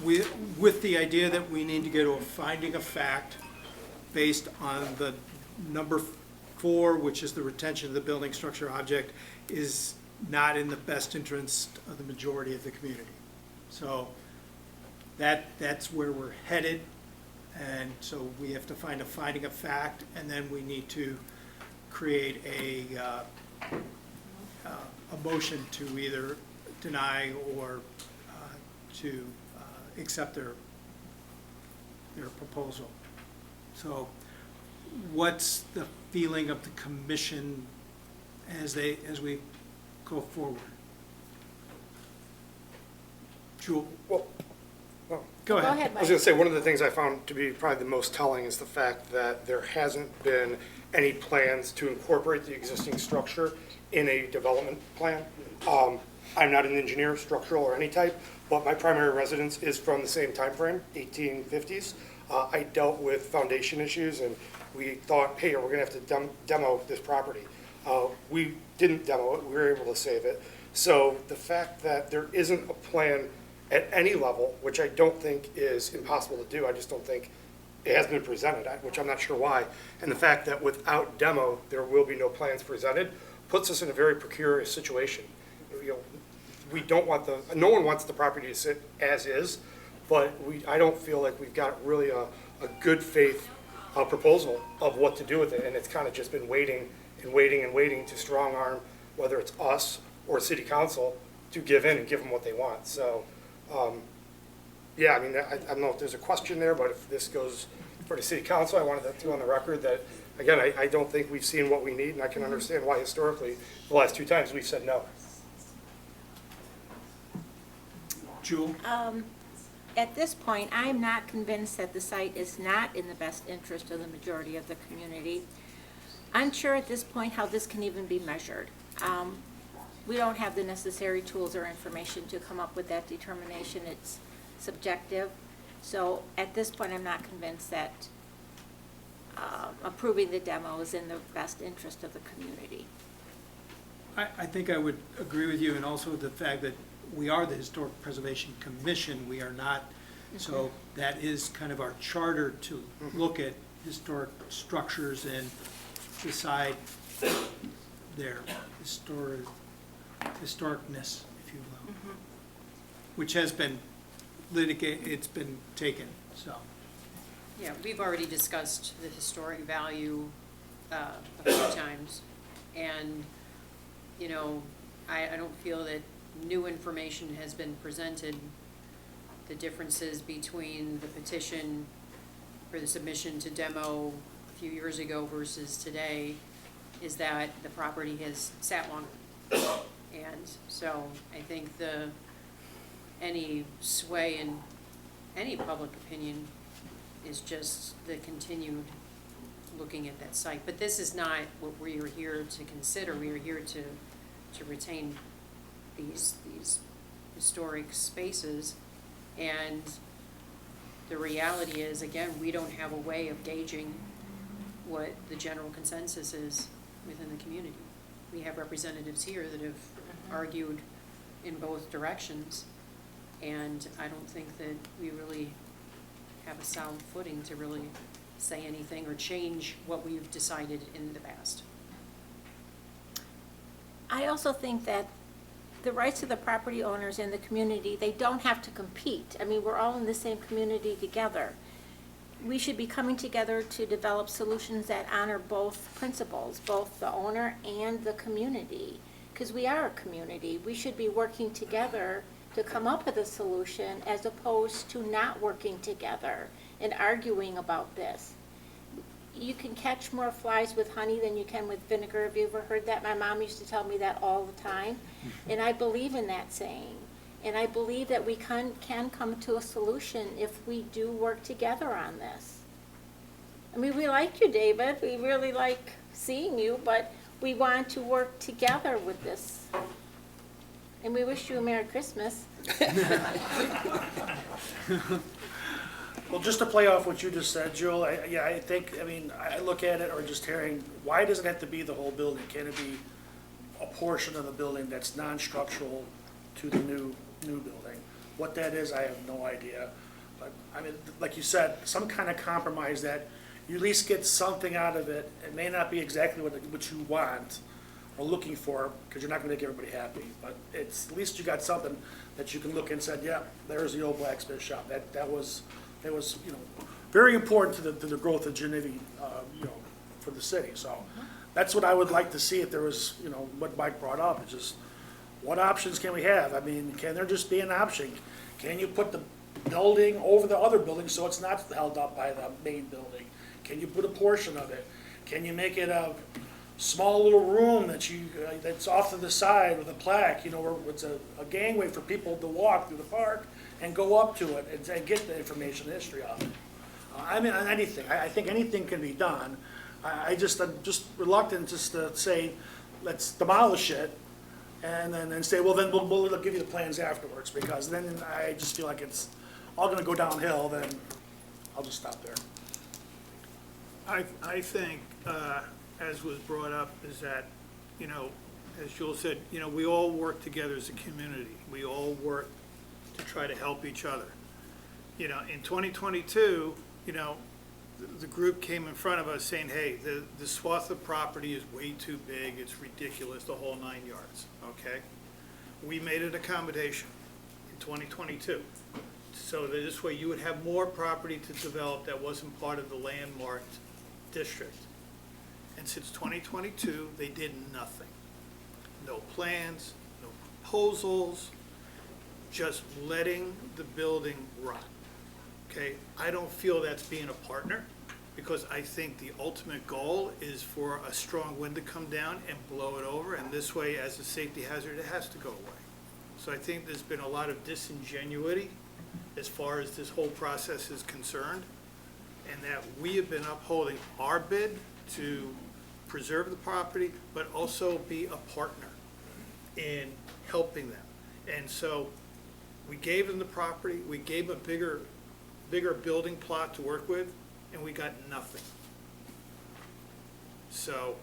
with the idea that we need to get to a finding of fact based on the number 4, which is the retention of the building structure object, is not in the best interest of the majority of the community. So that's where we're headed, and so we have to find a finding of fact, and then we need to create a motion to either deny or to accept their proposal. So what's the feeling of the commission as we go forward? Jewel? Go ahead. I was going to say, one of the things I found to be probably the most telling is the fact that there hasn't been any plans to incorporate the existing structure in a development plan. I'm not an engineer, structural or any type, but my primary residence is from the same time frame, 1850s. I dealt with foundation issues, and we thought, hey, we're going to have to demo this property. We didn't demo it. We were able to save it. So the fact that there isn't a plan at any level, which I don't think is impossible to do, I just don't think it has been presented, which I'm not sure why. And the fact that without demo, there will be no plans presented, puts us in a very precarious situation. You know, we don't want no one wants the property to sit as is, but I don't feel like we've got really a good faith proposal of what to do with it. And it's kind of just been waiting and waiting and waiting to strong arm, whether it's us or city council, to give in and give them what they want. So, yeah, I mean, I don't know if there's a question there, but if this goes for the city council, I wanted that to on the record that, again, I don't think we've seen what we need, and I can understand why historically, the last 2 times, we've said no. Jewel? At this point, I am not convinced that the site is not in the best interest of the majority of the community. I'm sure at this point how this can even be measured. We don't have the necessary tools or information to come up with that determination. It's subjective. So at this point, I'm not convinced that approving the demo is in the best interest of the community. I think I would agree with you, and also the fact that we are the Historic Preservation Commission, we are not, so that is kind of our charter to look at historic structures and decide their historicness, if you will, which has been litigated, it's been taken, so. Yeah, we've already discussed the historic value a few times, and, you know, I don't feel that new information has been presented. The differences between the petition for the submission to demo a few years ago versus today is that the property has sat longer. And so I think any sway in any public opinion is just the continued looking at that site. But this is not what we are here to consider. We are here to retain these historic spaces. And the reality is, again, we don't have a way of gauging what the general consensus is within the community. We have representatives here that have argued in both directions, and I don't think that we really have a sound footing to really say anything or change what we've decided in the past. I also think that the rights of the property owners in the community, they don't have to compete. I mean, we're all in the same community together. We should be coming together to develop solutions that honor both principles, both the owner and the community, because we are a community. We should be working together to come up with a solution as opposed to not working together and arguing about this. You can catch more flies with honey than you can with vinegar. Have you ever heard that? My mom used to tell me that all the time. And I believe in that saying. And I believe that we can come to a solution if we do work together on this. I mean, we like you, David. We really like seeing you, but we want to work together with this. And we wish you a Merry Christmas. Well, just to play off what you just said, Jewel, I think, I look at it, or just hearing, why does it have to be the whole building? Can it be a portion of the building that's non-structural to the new building? What that is, I have no idea. But, I mean, like you said, some kind of compromise that you at least get something out of it. It may not be exactly what you want or looking for, because you're not gonna make everybody happy, but it's, at least you got something that you can look and said, yeah, there's the old blacksmith shop. That was, you know, very important to the growth of Geneva, you know, for the city. So that's what I would like to see if there was, you know, what Mike brought up, is just, what options can we have? I mean, can there just be an option? Can you put the building over the other building so it's not held up by the main building? Can you put a portion of it? Can you make it a small little room that that's off to the side with a plaque, you know, where it's a gangway for people to walk through the park and go up to it and get the information, the history of it? I mean, on anything. I think anything can be done. I'm just reluctant just to say, let's demolish it, and then say, well, then we'll give you the plans afterwards, because then I just feel like it's all gonna go downhill, then I'll just stop there. I think, as was brought up, is that, you know, as Joel said, you know, we all work together as a community. We all work to try to help each other. You know, in 2022, you know, the group came in front of us saying, hey, the swath of property is way too big, it's ridiculous, the whole 9 yards, okay? We made an accommodation in 2022, so that this way you would have more property to develop that wasn't part of the landmarked district. And since 2022, they did nothing. No plans, no proposals, just letting the building rot. Okay, I don't feel that's being a partner, because I think the ultimate goal is for a strong wind to come down and blow it over, and this way, as a safety hazard, it has to go away. So I think there's been a lot of disingenuity as far as this whole process is concerned, and that we have been upholding our bid to preserve the property, but also be a partner in helping them. And so we gave them the property, we gave them a bigger building plot to work with, and we got nothing. So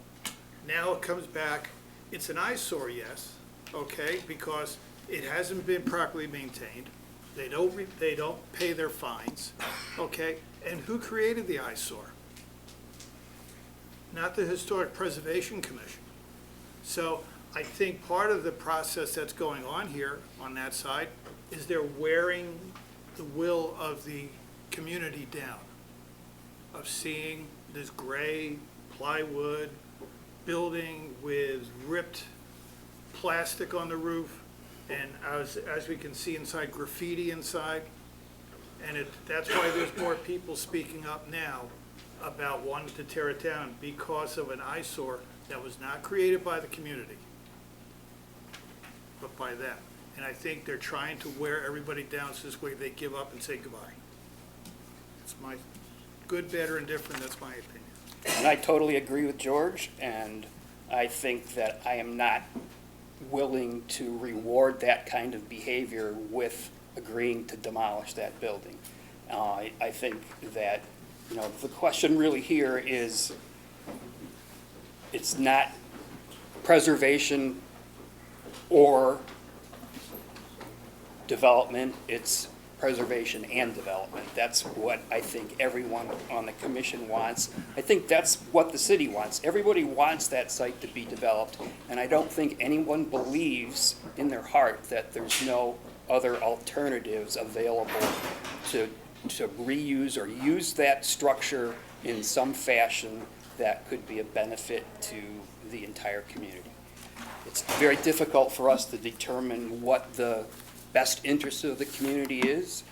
now it comes back, it's an eyesore, yes, okay, because it hasn't been properly maintained. They don't pay their fines, okay? And who created the eyesore? Not the Historic Preservation Commission. So I think part of the process that's going on here on that side is they're wearing the will of the community down, of seeing this gray plywood building with ripped plastic on the roof, and as we can see inside, graffiti inside. And that's why there's more people speaking up now about wanting to tear it down, because of an eyesore that was not created by the community, but by them. And I think they're trying to wear everybody down so this way they give up and say goodbye. It's my good, bad, or indifferent, that's my opinion. And I totally agree with George, and I think that I am not willing to reward that kind of behavior with agreeing to demolish that building. I think that, you know, the question really here is, it's not preservation or development, it's preservation and development. That's what I think everyone on the commission wants. I think that's what the city wants. Everybody wants that site to be developed, and I don't think anyone believes in their heart that there's no other alternatives available to reuse or use that structure in some fashion that could be a benefit to the entire community. It's very difficult for us to determine what the best interest of the community is.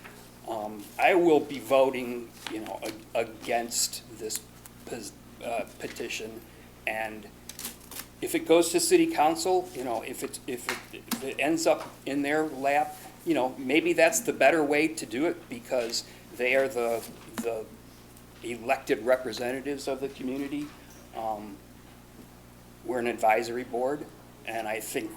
I will be voting, you know, against this petition, and if it goes to city council, you know, if it ends up in their lap, you know, maybe that's the better way to do it, because they are the elected representatives of the community. We're an advisory board, and I think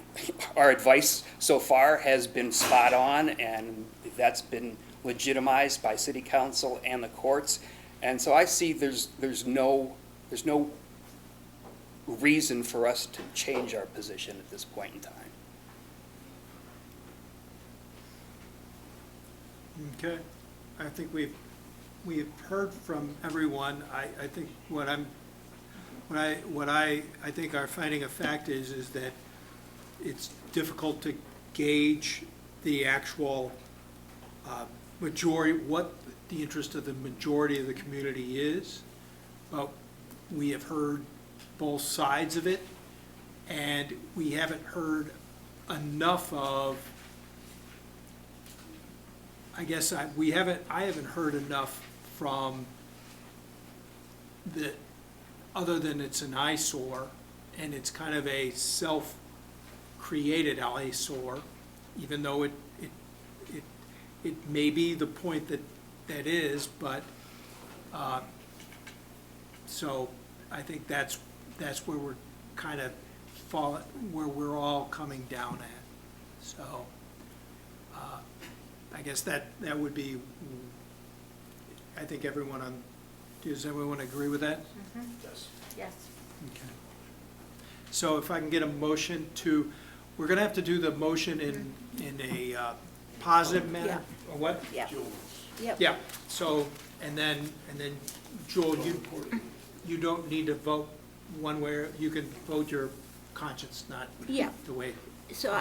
our advice so far has been spot on, and that's been legitimized by city council and the courts. And so I see there's no reason for us to change our position at this point in time. Okay, I think we've heard from everyone. I think what I think our finding of fact is that it's difficult to gauge the actual majority, what the interest of the majority of the community is. But we have heard both sides of it, and we haven't heard enough of, I haven't heard enough from other than it's an eyesore, and it's kind of a self-created eyesore, even though it may be the point that is, but, so I think that's where we're kind of where we're all coming down at. So, I guess that would be, I think does everyone agree with that? Yes. Yes. Okay. So if I can get a motion we're gonna have to do the motion in a positive manner? Yeah. Or what? Yeah. Yep. Yeah, so, and then Joel, you don't need to vote one way, you can vote your conscience, not Yeah. the way. So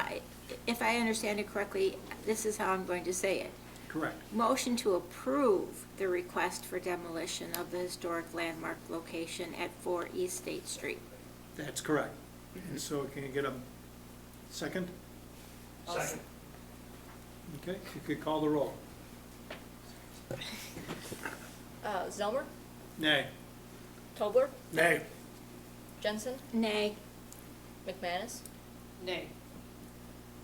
if I understand it correctly, this is how I'm going to say it. Correct. Motion to approve the request for demolition of the historic landmark location at 4 East State Street. That's correct. And so can you get a second? Second. Okay, you could call the roll. Zelmer, Nay. Tobler, Nay. Jensen, Nay. McManus, Nay.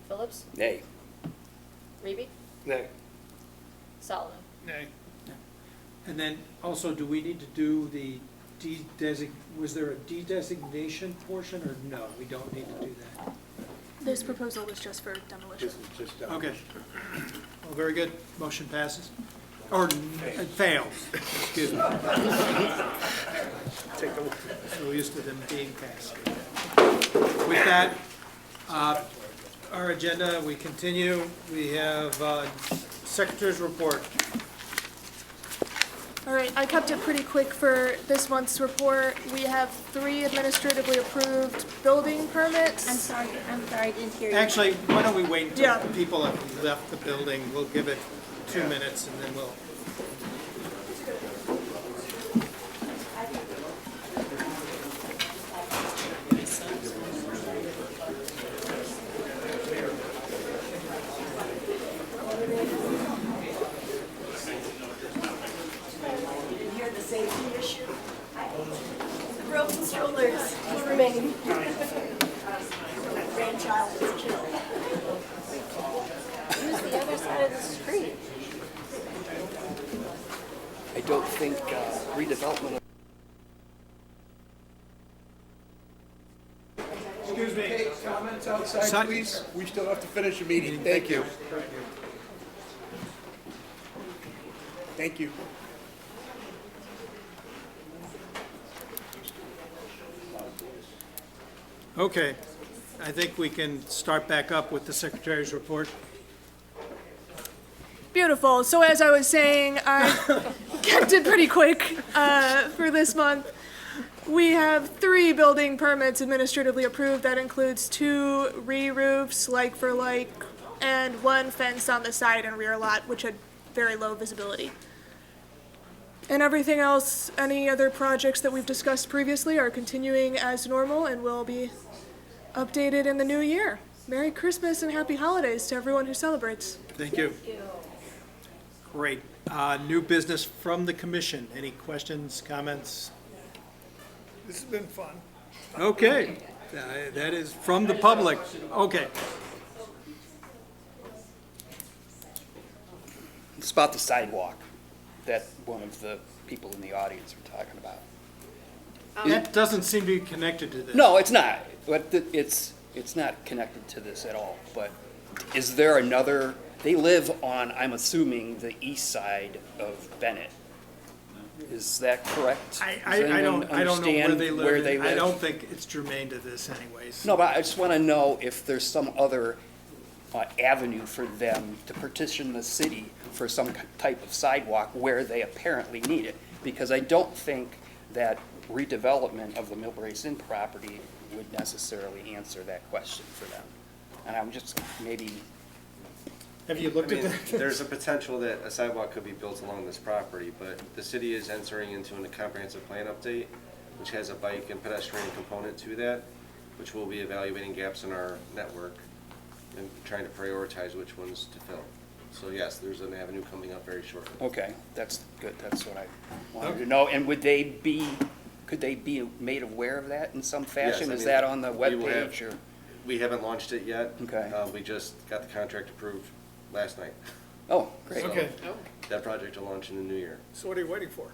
Phillips, Nay. Reby, Nay. Solomon. Nay. And then also, do we need to do the was there a de-designation portion, or no, we don't need to do that? This proposal was just for demolition. Okay. Well, very good. Motion passes. Or it fails, excuse me. So used to them being passed. With that, our agenda, we continue. We have Secretary's report. All right, I kept it pretty quick for this month's report. We have 3 administratively approved building permits. I'm sorry, I didn't hear you. Actually, why don't we wait until Yeah. people have left the building? We'll give it 2 minutes and then we'll. Broken strollers will remain. Grandchild was killed. Use the other side of the street. I don't think redevelopment. Excuse me, comments outside, Side- please? We still have to finish the meeting. Thank you. Thank you. Okay, I think we can start back up with the Secretary's report. Beautiful. So as I was saying, I kept it pretty quick for this month. We have 3 building permits administratively approved. That includes 2 re-roofs, like for like, and 1 fence on the side and rear lot, which had very low visibility. And everything else, any other projects that we've discussed previously are continuing as normal and will be updated in the new year. Merry Christmas and happy holidays to everyone who celebrates. Thank you. Great. New business from the commission. Any questions, comments? This has been fun. Okay, that is from the public. Okay. It's about the sidewalk that one of the people in the audience were talking about. It doesn't seem to be connected to this. No, it's not. But it's not connected to this at all. But is there another? They live on, I'm assuming, the east side of Bennett. Is that correct? I don't know where they live. I don't think it's germane to this anyways. No, but I just want to know if there's some other avenue for them to petition the city for some type of sidewalk where they apparently need it. Because I don't think that redevelopment of the Millbrae Inn property would necessarily answer that question for them. And I'm just maybe, Have you looked at that? There's a potential that a sidewalk could be built along this property, but the city is entering into a comprehensive plan update, which has a bike and pedestrian component to that, which will be evaluating gaps in our network and trying to prioritize which ones to fill. So yes, there's an avenue coming up very shortly. okay, that's good, that's what I wanted to know. And could they be made aware of that in some fashion? Yes, I Is mean, that on the we will have- webpage or? We haven't launched it yet. Okay. We just got the contract approved last night. Oh, great. So Okay. that project will launch in the new year. So what are you waiting for?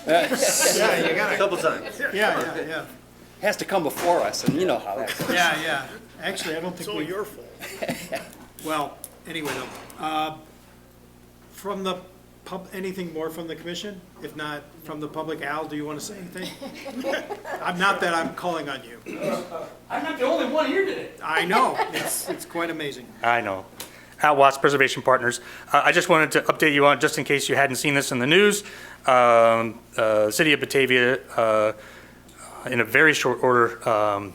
Yeah, you A got it. couple times. Yeah. Has to come before us, and you know how that goes. Yeah. Actually, I don't It's think all we, your fault. well, anyway, though. From the anything more from the commission? If not, from the public, Al, do you want to say anything? Not that I'm calling on you. I'm not the only one here today. I know, it's quite amazing. I know. Al Watts, Preservation Partners. I just wanted to update you on, just in case you hadn't seen this in the news, City of Batavia, in a very short order,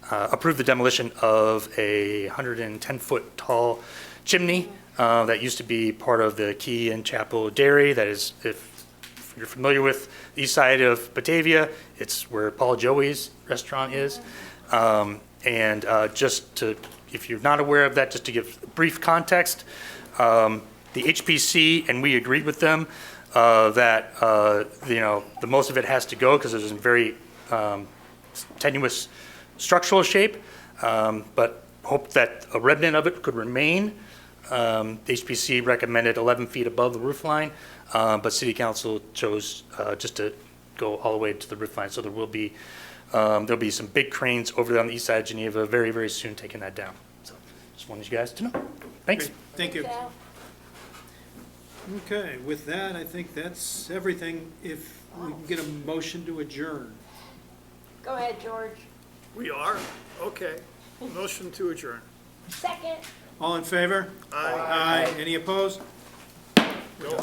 approved the demolition of a 110-foot tall chimney that used to be part of the Key and Chapel Dairy. That is, if you're familiar with the east side of Batavia, it's where Paul Joey's restaurant is. Just to, if you're not aware of that, just to give brief context, the HPC, and we agreed with them, that, the most of it has to go because it's in very tenuous structural shape, but hope that a remnant of it could remain. The HPC recommended 11 feet above the roof line, but City Council chose just to go all the way to the roof line. So there'll be some big cranes over there on the east side of Geneva very, very soon taking that down. So just wanted you guys to know. Thanks. Great. Thank you. Okay, with that, I think that's everything. If we can get a motion to adjourn. Go ahead, George. We are? Okay. Motion to adjourn. Second. All in favor? Aye. Any opposed? Go.